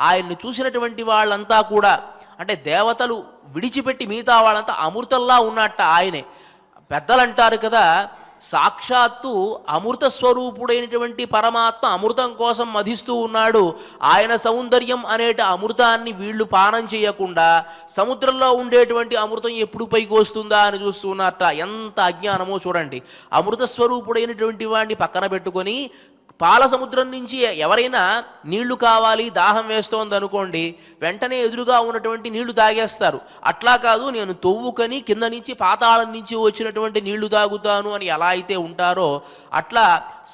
ఆయన్ని చూసినటువంటి వాళ్ళంతా కూడా అంటే దేవతలు విడిచిపెట్టి మిగతా వాళ్ళంతా అమృతంలా ఉన్నట్ట ఆయనే. పెద్దలు అంటారు కదా, సాక్షాత్తు అమృత స్వరూపుడైనటువంటి పరమాత్మ అమృతం కోసం మధిస్తూ ఉన్నాడు. ఆయన సౌందర్యం అనేటి అమృతాన్ని వీళ్ళు పానం చేయకుండా సముద్రంలో ఉండేటువంటి అమృతం ఎప్పుడు పైకి వస్తుందా అని చూస్తూ ఉన్నారట. ఎంత అజ్ఞానమో చూడండి. అమృత స్వరూపుడైనటువంటి వాడిని పక్కన పెట్టుకొని పాల సముద్రం నుంచి ఎవరైనా నీళ్లు కావాలి దాహం వేస్తోంది అనుకోండి వెంటనే ఎదురుగా ఉన్నటువంటి నీళ్లు తాగేస్తారు. అట్లా కాదు నేను తొవ్వుకని కింద నుంచి పాతాళం నుంచి వచ్చినటువంటి నీళ్లు తాగుతాను అని ఎలా అయితే ఉంటారో అట్లా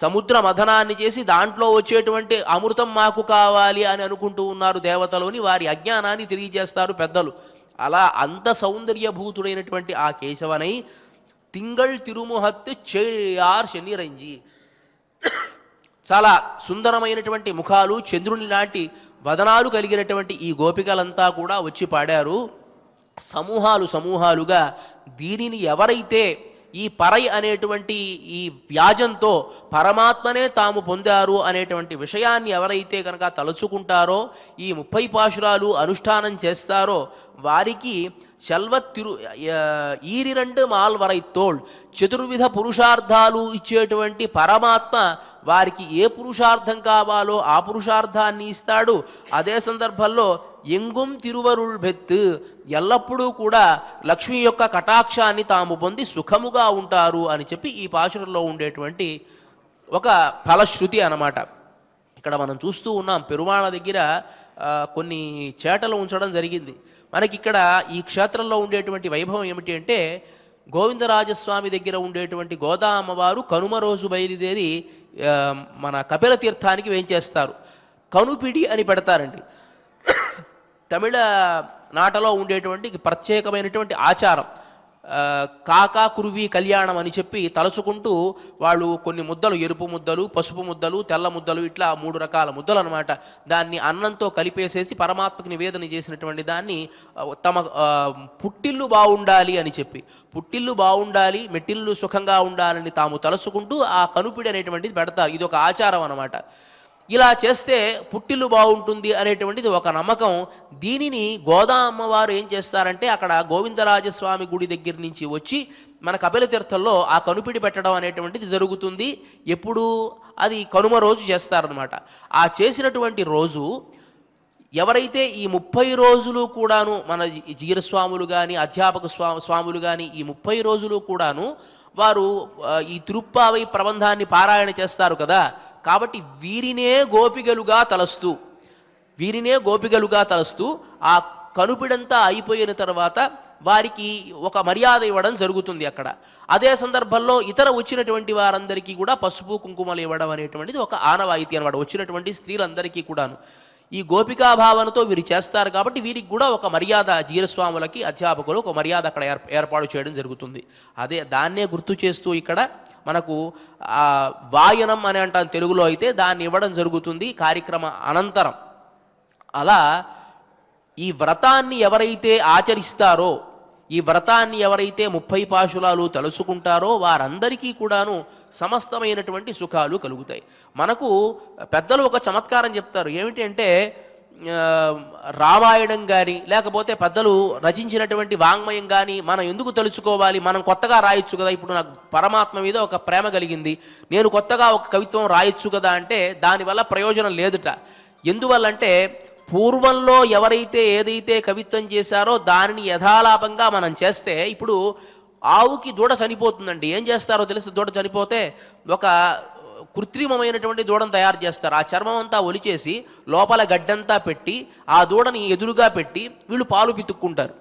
సముద్ర మథనాన్ని చేసి దాంట్లో వచ్చేటువంటి అమృతం మాకు కావాలి అని అనుకుంటూ ఉన్నారు దేవతలోని వారి అజ్ఞానాన్ని తెలియజేస్తారు పెద్దలు. అలా అంత సౌందర్యభూతుడైనటువంటి ఆ కేశవనై తింగళ్ తిరుముహత్తు చేయార్ శనిరంజి చాలా సుందరమైనటువంటి ముఖాలు చంద్రుని లాంటి వదనాలు కలిగినటువంటి ఈ గోపికలంతా కూడా వచ్చి పాడారు. సమూహాలుగా దీనిని ఎవరైతే ఈ పరై అనేటువంటి ఈ వ్యాజంతో పరమాత్మనే తాము పొందారు అనేటువంటి విషయాన్ని ఎవరైతే కనుక తలుచుకుంటారో ఈ 30 పాశురాలు అనుష్ఠానం చేస్తారో వారికి ఈరిరండు మాల్వరైతోళ్ చతుర్విధ పురుషార్థాలు ఇచ్చేటువంటి పరమాత్మ వారికి ఏ పురుషార్థం కావాలో ఆ పురుషార్థాన్ని ఇస్తాడు. అదే సందర్భంలో ఎంగుం తిరువరుల్ బెత్తు ఎల్లప్పుడూ కూడా లక్ష్మి యొక్క కటాక్షాన్ని తాము పొంది సుఖముగా ఉంటారు అని చెప్పి ఈ పాశురంలో ఉండేటువంటి ఒక ఫలశ్రుతి అన్నమాట. ఇక్కడ మనం చూస్తూ ఉన్నాం పెరుమాళ దగ్గర కొన్ని చేటలు ఉంచడం జరిగింది. మనకిక్కడ ఈ క్షేత్రంలో ఉండేటువంటి వైభవం ఏమిటి అంటే గోవిందరాజస్వామి దగ్గర ఉండేటువంటి గోదా అమ్మవారు కనుమ రోజు బయలుదేరి మన కపిల తీర్థానికి వేంచేస్తారు. కనుపిడి అని పెడతారండి. తమిళ నాటలో ఉండేటువంటి ప్రత్యేకమైనటువంటి ఆచారం. కాకా కురువి కళ్యాణం అని చెప్పి తలుచుకుంటూ వాళ్ళు కొన్ని ముద్దలు, ఎరుపు ముద్దలు, పసుపు ముద్దలు, తెల్ల ముద్దలు, ఇట్లా 3 రకాల ముద్దలు అనమాట. దాన్ని అన్నంతో కలిపేసేసి పరమాత్మకు నివేదన చేసినటువంటి దాన్ని తమ పుట్టిల్లు బాగుండాలి అని చెప్పి, పుట్టిల్లు బాగుండాలి, మెట్టిల్లు సుఖంగా ఉండాలని తాము తలుచుకుంటూ ఆ కనుపిడి అనేటువంటిది పెడతారు. ఇది ఒక ఆచారం అన్నమాట. ఇలా చేస్తే పుట్టిల్లు బాగుంటుంది అనేటువంటిది ఒక నమ్మకం. దీనిని గోదా అమ్మవారు ఏం చేస్తారంటే అక్కడ గోవిందరాజస్వామి గుడి దగ్గర నుంచి వచ్చి మన కపిల తీర్థంలో ఆ కనుపిడి పెట్టడం అనేటువంటిది జరుగుతుంది. ఎప్పుడు అది కనుమ రోజు చేస్తారనమాట. ఆ చేసినటువంటి రోజు ఎవరైతే ఈ 30 రోజులు కూడాను మన జీరస్వాములు కానీ అధ్యాపక స్వాములు కానీ ఈ 30 రోజులు కూడాను వారు ఈ తిరుప్పావై ప్రబంధాన్ని పారాయణ చేస్తారు కదా. కాబట్టి వీరినే గోపికలుగా తలస్తూ ఆ కనుపిడంతా అయిపోయిన తర్వాత వారికి ఒక మర్యాద ఇవ్వడం జరుగుతుంది అక్కడ. అదే సందర్భంలో ఇతర వచ్చినటువంటి వారందరికీ కూడా పసుపు కుంకుమలు ఇవ్వడం అనేటువంటిది ఒక ఆనవాయితీ అనమాట. వచ్చినటువంటి స్త్రీలందరికీ కూడాను ఈ గోపికా భావనతో వీరు చేస్తారు కాబట్టి వీరికి కూడా ఒక మర్యాద, జీరస్వాములకి అధ్యాపకులు ఒక మర్యాద అక్కడ ఏర్పాటు చేయడం జరుగుతుంది. అదే దాన్నే గుర్తు చేస్తూ ఇక్కడ మనకు వాయనం అని అంటాం తెలుగులో, అయితే దాన్ని ఇవ్వడం జరుగుతుంది కార్యక్రమ అనంతరం. అలా ఈ వ్రతాన్ని ఎవరైతే ఆచరిస్తారో, ఈ వ్రతాన్ని ఎవరైతే 30 పాశురాలు తలుచుకుంటారో వారందరికీ కూడాను సమస్తమైనటువంటి సుఖాలు కలుగుతాయి. మనకు పెద్దలు ఒక చమత్కారం చెప్తారు. ఏమిటి అంటే రామాయణం కానీ లేకపోతే పెద్దలు రచించినటువంటి వాంగ్మయం కానీ మనం ఎందుకు తలుచుకోవాలి, మనం కొత్తగా రాయొచ్చు కదా. ఇప్పుడు నాకు పరమాత్మ మీద ఒక ప్రేమ కలిగింది, నేను కొత్తగా ఒక కవిత్వం రాయొచ్చు కదా అంటే దానివల్ల ప్రయోజనం లేదుట. ఎందువల్లంటే పూర్వంలో ఎవరైతే ఏదైతే కవిత్వం చేశారో దానిని యథాలాపంగా మనం చేస్తే, ఇప్పుడు ఆవుకి దూడ చనిపోతుందండి, ఏం చేస్తారో తెలుసు? దూడ చనిపోతే ఒక కృత్రిమమైనటువంటి దూడను తయారు చేస్తారు. ఆ చర్మం అంతా ఒలిచేసి లోపల గడ్డంతా పెట్టి ఆ దూడని ఎదురుగా పెట్టి వీళ్ళు పాలు పితుక్కుంటారు.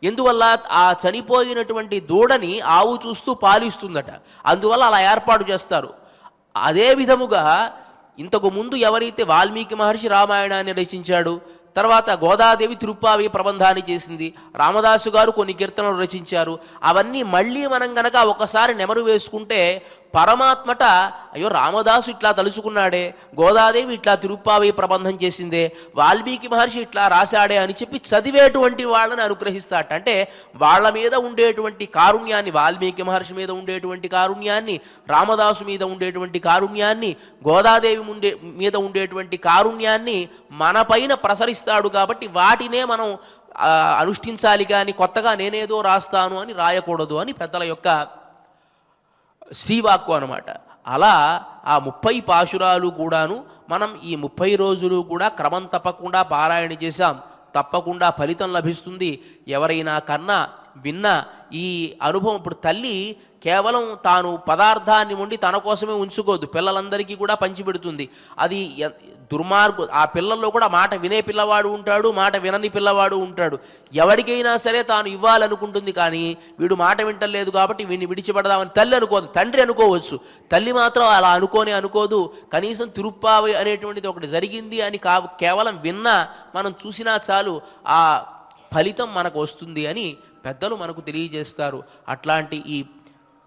ఎందువల్ల? ఆ చనిపోయినటువంటి దూడని ఆవు చూస్తూ పాలిస్తుందట, అందువల్ల అలా ఏర్పాటు చేస్తారు. అదే విధముగా ఇంతకు ముందు ఎవరైతే వాల్మీకి మహర్షి రామాయణాన్ని రచించాడు, తర్వాత గోదాదేవి తిరుప్పావి ప్రబంధాన్ని చేసింది, రామదాసు గారు కొన్ని కీర్తనలు రచించారు, అవన్నీ మళ్ళీ మనం గనక ఒకసారి నెమరు వేసుకుంటే పరమాత్మట అయ్యో రామదాసు ఇట్లా తలుచుకున్నాడే, గోదాదేవి ఇట్లా తిరుప్పావి ప్రబంధం చేసిందే, వాల్మీకి మహర్షి ఇట్లా రాశాడే అని చెప్పి చదివేటువంటి వాళ్ళని అనుగ్రహిస్తాట. అంటే వాళ్ళ మీద ఉండేటువంటి కారుణ్యాన్ని, వాల్మీకి మహర్షి మీద ఉండేటువంటి కారుణ్యాన్ని, రామదాసు మీద ఉండేటువంటి కారుణ్యాన్ని, గోదాదేవి మీద ఉండేటువంటి కారుణ్యాన్ని మన పైన ప్రసరిస్తాడు. కాబట్టి వాటినే మనం అనుష్ఠించాలి, కానీ కొత్తగా నేనేదో రాస్తాను అని రాయకూడదు అని పెద్దల యొక్క శ్రీవాక్కు అనమాట. అలా ఆ 30 పాశురాలు కూడాను మనం ఈ 30 రోజులు కూడా క్రమం తప్పకుండా పారాయణ చేశాం, తప్పకుండా ఫలితం లభిస్తుంది. ఎవరైనా కన్నా విన్నా ఈ అనుభవం, ఇప్పుడు తల్లి కేవలం తాను పదార్థాన్ని వండి తన కోసమే ఉంచుకోదు, పిల్లలందరికీ కూడా పంచిపెడుతుంది. అది ఆ పిల్లల్లో కూడా మాట వినే పిల్లవాడు ఉంటాడు, మాట వినని పిల్లవాడు ఉంటాడు. ఎవరికైనా సరే తాను ఇవ్వాలనుకుంటుంది, కానీ వీడు మాట వింటలేదు కాబట్టి వీడిని విడిచిపెడదామని తల్లి అనుకోదు, తండ్రి అనుకోవచ్చు. తల్లి మాత్రం అలా అనుకోదు. కనీసం తిరుప్పావి అనేటువంటిది ఒకటి జరిగింది అని కేవలం విన్నా, మనం చూసినా చాలు ఆ ఫలితం మనకు వస్తుంది అని పెద్దలు మనకు తెలియజేస్తారు. అట్లాంటి ఈ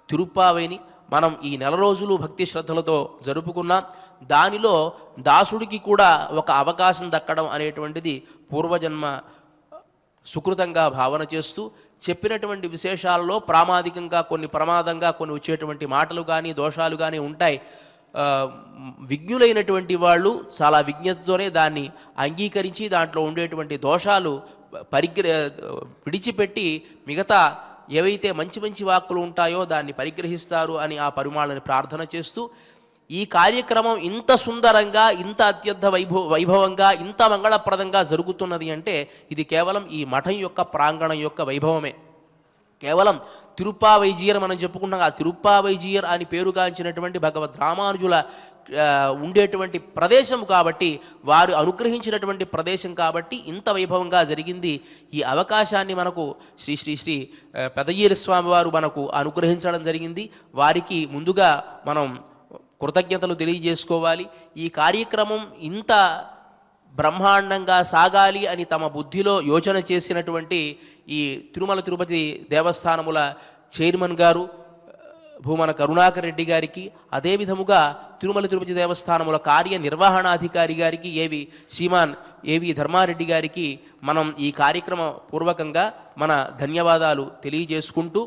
తిరుప్పావిని మనం ఈ నెల రోజులు భక్తి శ్రద్ధలతో జరుపుకున్నాం. దానిలో దాసుడికి కూడా ఒక అవకాశం దక్కడం అనేటువంటిది పూర్వజన్మ సుకృతంగా భావన చేస్తూ చెప్పినటువంటి విశేషాలలో ప్రామాదికంగా కొన్ని ప్రమాదంగా కొన్ని వచ్చేటువంటి మాటలు కానీ దోషాలు కానీ ఉంటాయి. విజ్ఞులైనటువంటి వాళ్ళు చాలా విజ్ఞతతోనే దాన్ని అంగీకరించి దాంట్లో ఉండేటువంటి దోషాలు విడిచిపెట్టి మిగతా ఏవైతే మంచి మంచి వాక్కులు ఉంటాయో దాన్ని పరిగ్రహిస్తారు అని ఆ పరిమాణాన్ని ప్రార్థన చేస్తూ ఈ కార్యక్రమం ఇంత సుందరంగా, ఇంత అత్యర్థ వైభవంగా, ఇంత మంగళప్రదంగా జరుగుతున్నది అంటే ఇది కేవలం ఈ మఠం యొక్క ప్రాంగణం యొక్క వైభవమే. కేవలం తిరుప్పావైజీయర్ మనం చెప్పుకుంటాం, ఆ తిరుప్పావైజీయర్ అని పేరుగాంచినటువంటి భగవద్ రామానుజుల ఉండేటువంటి ప్రదేశం కాబట్టి, వారు అనుగ్రహించినటువంటి ప్రదేశం కాబట్టి ఇంత వైభవంగా జరిగింది. ఈ అవకాశాన్ని మనకు శ్రీ శ్రీ శ్రీ పెదయ్యేరు స్వామి వారు మనకు అనుగ్రహించడం జరిగింది. వారికి ముందుగా మనం కృతజ్ఞతలు తెలియజేసుకోవాలి. ఈ కార్యక్రమం ఇంత బ్రహ్మాండంగా సాగాలి అని తమ బుద్ధిలో యోచన చేసినటువంటి ఈ తిరుమల తిరుపతి దేవస్థానముల చైర్మన్ గారు భూమన కరుణాకర్ రెడ్డి గారికి, అదేవిధముగా తిరుమల తిరుపతి దేవస్థానముల కార్యనిర్వహణాధికారి గారికి శ్రీమాన్ ఏవి ధర్మారెడ్డి గారికి మనం ఈ కార్యక్రమ పూర్వకంగా మన ధన్యవాదాలు తెలియజేసుకుంటూ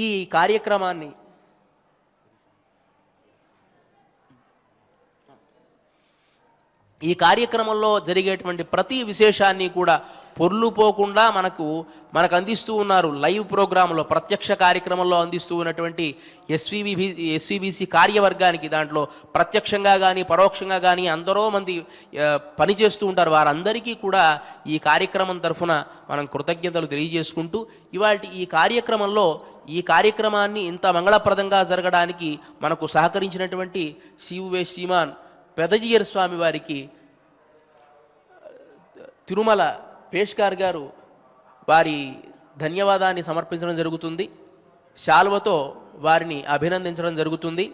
ఈ కార్యక్రమాన్ని ఈ కార్యక్రమంలో జరిగేటువంటి ప్రతి విశేషాన్ని కూడా పొర్లుపోకుండా మనకు అందిస్తూ ఉన్నారు. లైవ్ ప్రోగ్రాంలో ప్రత్యక్ష కార్యక్రమంలో అందిస్తూ ఉన్నటువంటి ఎస్విబిసి కార్యవర్గానికి, దాంట్లో ప్రత్యక్షంగా కానీ పరోక్షంగా కానీ ఎందరో మంది పనిచేస్తూ ఉంటారు. వారందరికీ కూడా ఈ కార్యక్రమం తరఫున మనం కృతజ్ఞతలు తెలియజేసుకుంటూ ఇవాల్టి ఈ కార్యక్రమంలో ఈ కార్యక్రమాన్ని ఇంత మంగళప్రదంగా జరగడానికి మనకు సహకరించినటువంటి శ్రీమాన్ పెదయ్యేరు స్వామి వారికి తిరుమల పేష్కార్ గారు వారి ధన్యవాదాన్ని సమర్పించడం జరుగుతుంది. శాల్వతో వారిని అభినందించడం జరుగుతుంది.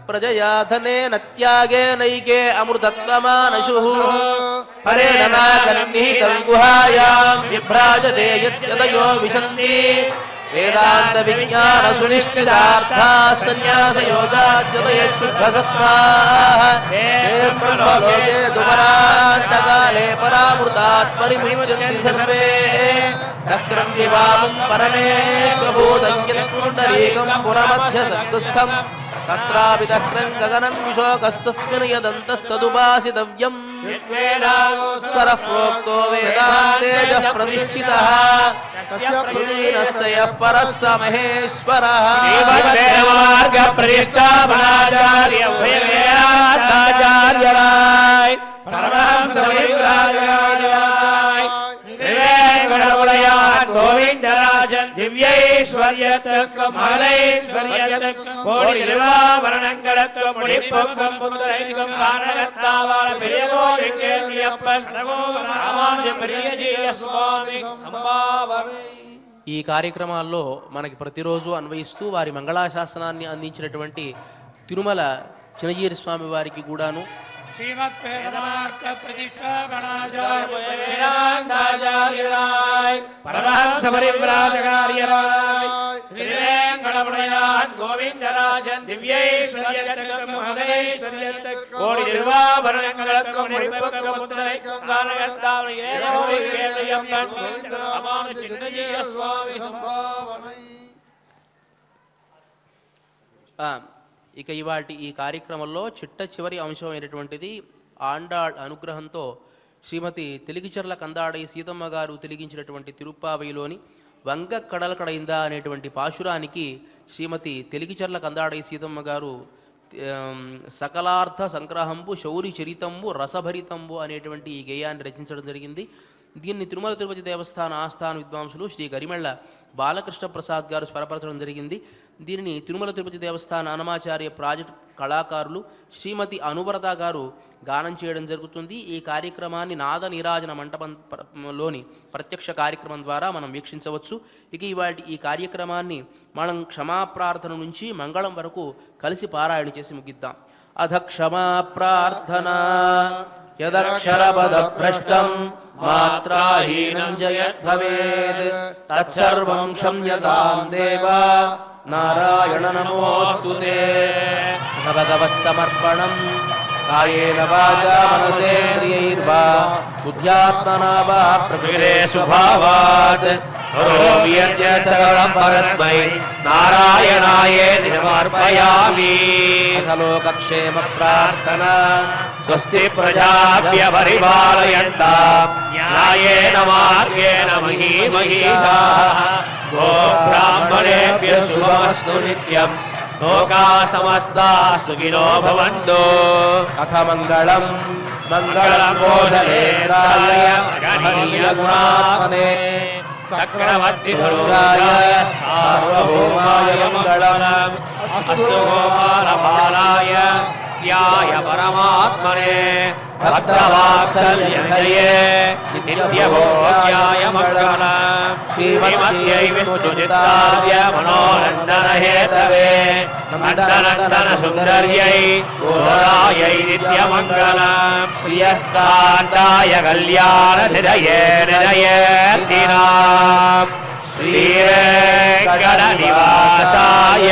ప్రజయాధనే నత్యాగే నైకే అమృతత్వమానశు హరేణనాగన్నిహితం గుహాయాం విభ్రాజతే యద్యతయో విశంతి వేదాంత విజ్ఞాన సునిశ్చితార్థా సన్యాస యోగాద్యతయ శుద్ధసత్వాః బ్రహ్మలోకే దుపరాంతకాలే పరామృతాత్ పరిముచ్యంతి సర్వే చక్రం వివామం పరమేశ్వభూతం యత్పుండరీకం పురమధ్య సంకుస్థం తత్రాపి తక్రం గగనం విశోకస్తస్మిన్ యదంతస్తదుపాసితవ్యం స్వరః ప్రోక్తో వేదాంతేజః ప్రతిష్ఠితః ప్రవీణస్య పరః స మహేశ్వరః మార్గ ప్రతిష్టాపనాచార్య వేదాంతాచార్యరాయ్ పరమహంస పరివ్రాజరాజరాయ్ గణములయాన్ గోవిందరాజన్ దివ్యైశ్వర్యతత్వం మహైశ్వర్యతత్వం కోడి నిర్వాభరణంగళత్వం ముడిపొక్కం పుత్రైకం కారణకర్తావాల పెరియగో లింగేర్యప్ప షడగో రామాంజ ప్రియజీయ స్వామి సంభావనే. ఈ కార్యక్రమాల్లో మనకి ప్రతిరోజు అన్వయిస్తూ వారి మంగళాశాసనాన్ని అందించినటువంటి తిరుమల చినజీరి స్వామి వారికి కూడాను శ్రీమద్ వేదమార్గ ప్రతిష్టాపనాచార్య వేదాంతాచార్యరాయ్ పరమహంస పరివ్రాజకార్యరాయ్ శ్రీవేంకటముడయాన్ గోవిందరాజన్ దివ్యైశ్వర్యతత్వం మహైశ్వర్యతత్వం కోడి నిర్వాభరణంగళత్వం ముడిపొక్కం పుత్రైకం కారణకర్తావాల ఏకో రామానుజ చిన్నజీయ స్వామి సంభావనై. ఇక ఇవాటి ఈ కార్యక్రమంలో చిట్ట చివరి అంశం అయినటువంటిది ఆండాళ్ అనుగ్రహంతో శ్రీమతి తెలిగిచర్ల కందాడై సీతమ్మ గారు తెలిగించినటువంటి తిరుప్పావయిలోని వంగ కడల కడైందా అనేటువంటి పాశురానికి శ్రీమతి తెలిగిచర్ల కందాడై సీతమ్మ గారు సకలార్థ సంగ్రహంబు శౌరి చరితంబు రసభరితంబు అనేటువంటి ఈ గేయాన్ని రచించడం జరిగింది. దీన్ని తిరుమల తిరుపతి దేవస్థాన ఆస్థాన విద్వాంసులు శ్రీ గరిమెళ్ల బాలకృష్ణ ప్రసాద్ గారు స్వరపరచడం జరిగింది. దీనిని తిరుమల తిరుపతి దేవస్థాన అనమాచార్య ప్రాజెక్ట్ కళాకారులు శ్రీమతి అనువరత గారు గానం చేయడం జరుగుతుంది. ఈ కార్యక్రమాన్ని నాద నీరాజన మంటపంలోని ప్రత్యక్ష కార్యక్రమం ద్వారా మనం వీక్షించవచ్చు. ఇక ఇవాటి ఈ కార్యక్రమాన్ని మనం క్షమాప్రార్థన నుంచి మంగళం వరకు కలిసి పారాయణ చేసి ముగిద్దాం. అధ క్షమాప్రార్థనా యదక్షరపదభ్రష్టం మాత్రాహీనం జయద్భవేత్ తత్సర్వం క్షమ్యతాం దేవా నారాయణ నమోస్తుతే. భగవత్సమర్పణం కాయేన వాచా మనసేంద్రియైర్వా బుద్ధ్యాత్మనా వా ప్రకృతే స్వభావాత్ కరోమి యద్య సకలం పరస్మై నారాయణాయేతి సమర్పయామి. లోకక్షేమ ప్రార్థనా స్వస్తి ప్రజాభ్య పరిపాలయంతాం న్యాయేన మార్గేణ మహీమహీషాః గో బ్రాహ్మణేభ్యః శుభమస్తు నిత్యం లోకా సమస్తాః సుఖినో భవంతు. అథ మంగళం మంగళం కోసలేంద్రాయ మహనీయ గుణాత్మనే చక్రవర్తి దుర్గాయ సార్వభౌమాయ మంగళం. అస్తు గోపాలపాలాయ నిత్యాయ పరమాత్మనే భక్తవాత్సల్యనిధయే నిత్యభోగ్యాయ మంగళం. శ్రీమద్యై విష్ణుచిత్తార్య మనోనందన హేతవే నందనందన సుందర్యై గోదాయై నిత్యమంగళం. శ్రియః కాంతాయ కళ్యాణ నిధయే నిధయేర్దినాం. శ్రీవేంకట నివాసాయ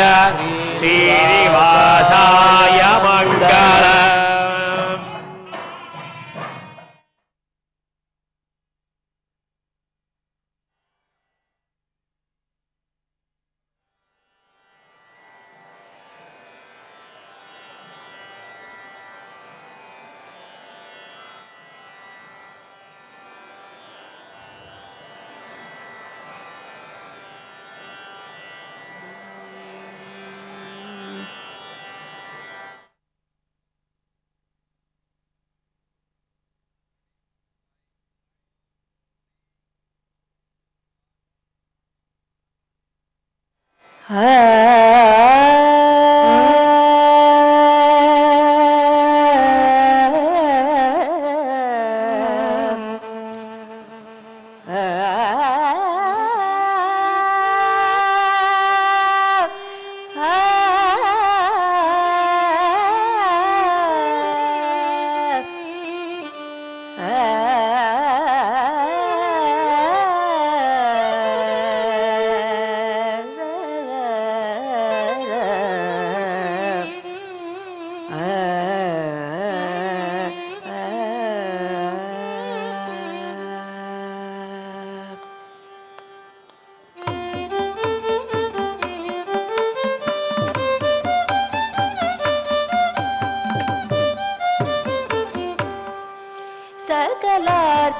శ్రీనివాసాయ మంగళం.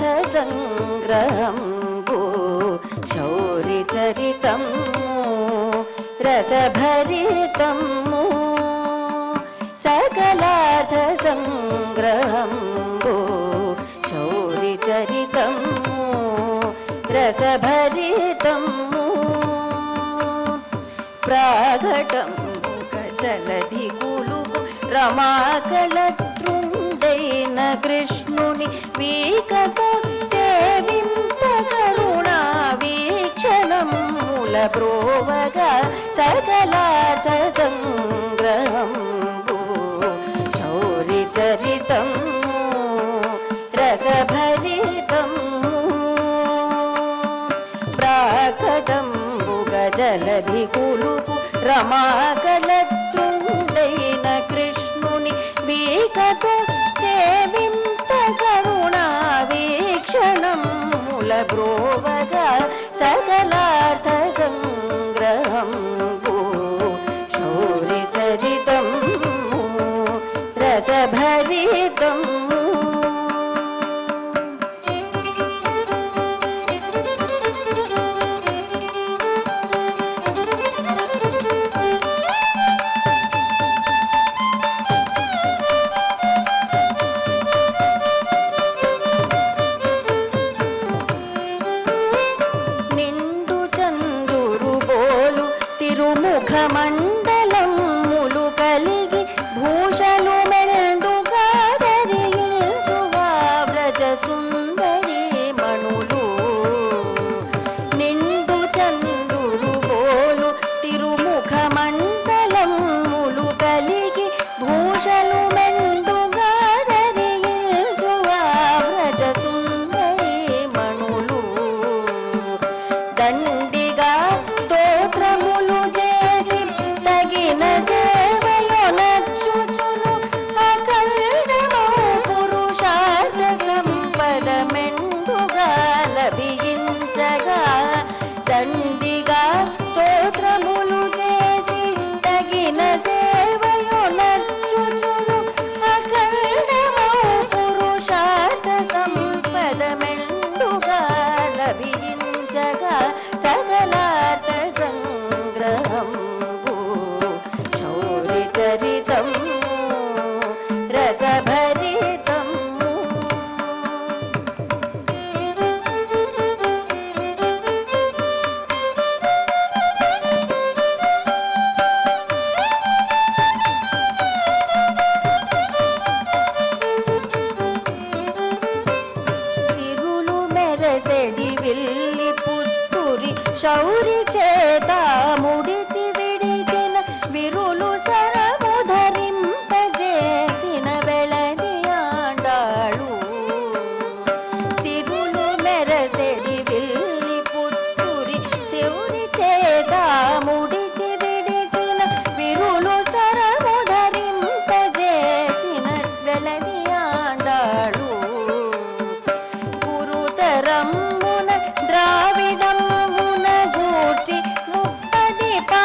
सकलार्थसङ्ग्रहम्बु शौरिचरितं रसभरितम्मु सकलार्थसङ्ग्रहम्बु शौरिचरितं रसभरितम्मु प्रागटं जलधि कुलुपु रमाकलतृण्डैन कृष्णुनि वीकत सेविंत करुणा वीक्षणं मूलप्रोवगा सकलार्थ संग्रहम्बु शौरिचरितं रसभरितं प्राकटम्बु गजलधि कुलुपु रमाकलतृण्डैन कृष्णुनि वीकत सेविंत करुणा वीक्षणं मूलप्रोवगा सकलार्थ संग्रहम्बु शौरिचरितं रसभरितं మండలములు కలిగి భూషలు మెండుగా ధరించువా వ్రజ సుందరి మణులు నిండు చందురు బోలు తిరుముఖ మండలములు కలిగి భూషలు మెండుగా ధరించువా వ్రజ సుందరి మణులు దండిగా స్తోత్రములు తగిన సేవయొనర్చుచును అఖండమో పురుషార్థ సంపద మెండుగా లభించగా దండిగా స్తోత్రములు చేసి తగిన సేవయొనర్చుచును అఖండమో పురుషార్థ సంపద మెండుగా లభించగా सकलार्थ संग्रहम्बु शौरिचरितं रसभरितं సిరులు మెరసెడి విల్లి శౌరి చేత ముడిచి విడిచిన విరులు సరము ధరింపజేసిన వెళని ఆండాళు సిరులు మెరసెడి విల్లి పుత్తురి శౌరి చేత ముడిచి విడిచిన విరులు సరము ధరింపజేసిన వెళని ఆండాళు పురుతరం ద్రావిడం ముప్పది పా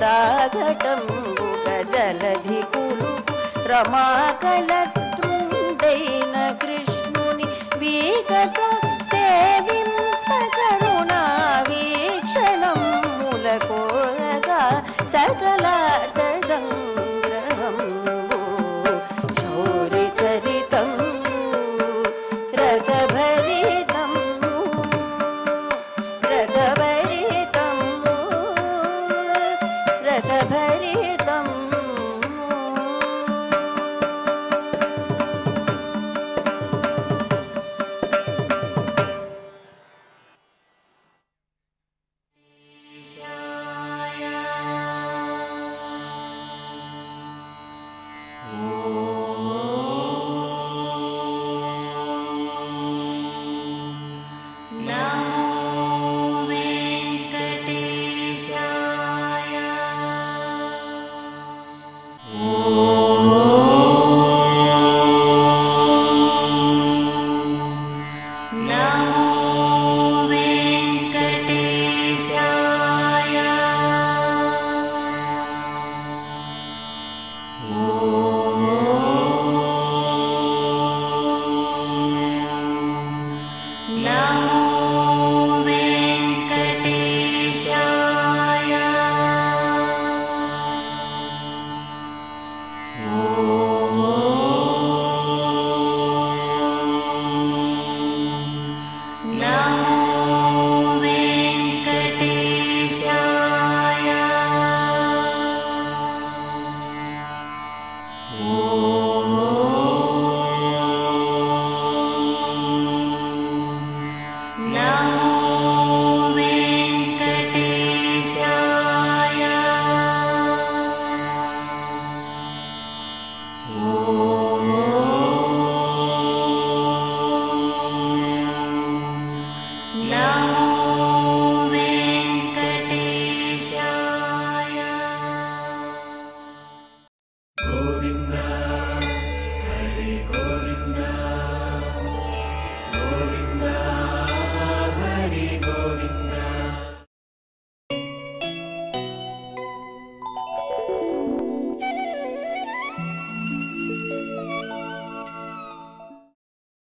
ప్రాగటంబుగ జలధి కులుకు రమాకళతృండైన కృష్ణుని వీగతో సేవింప కరుణా వీక్షణములకోగా సకలార్థ సంగ్రహంబు శౌరి చరితం రసభరితం రసభరితం రసభరితం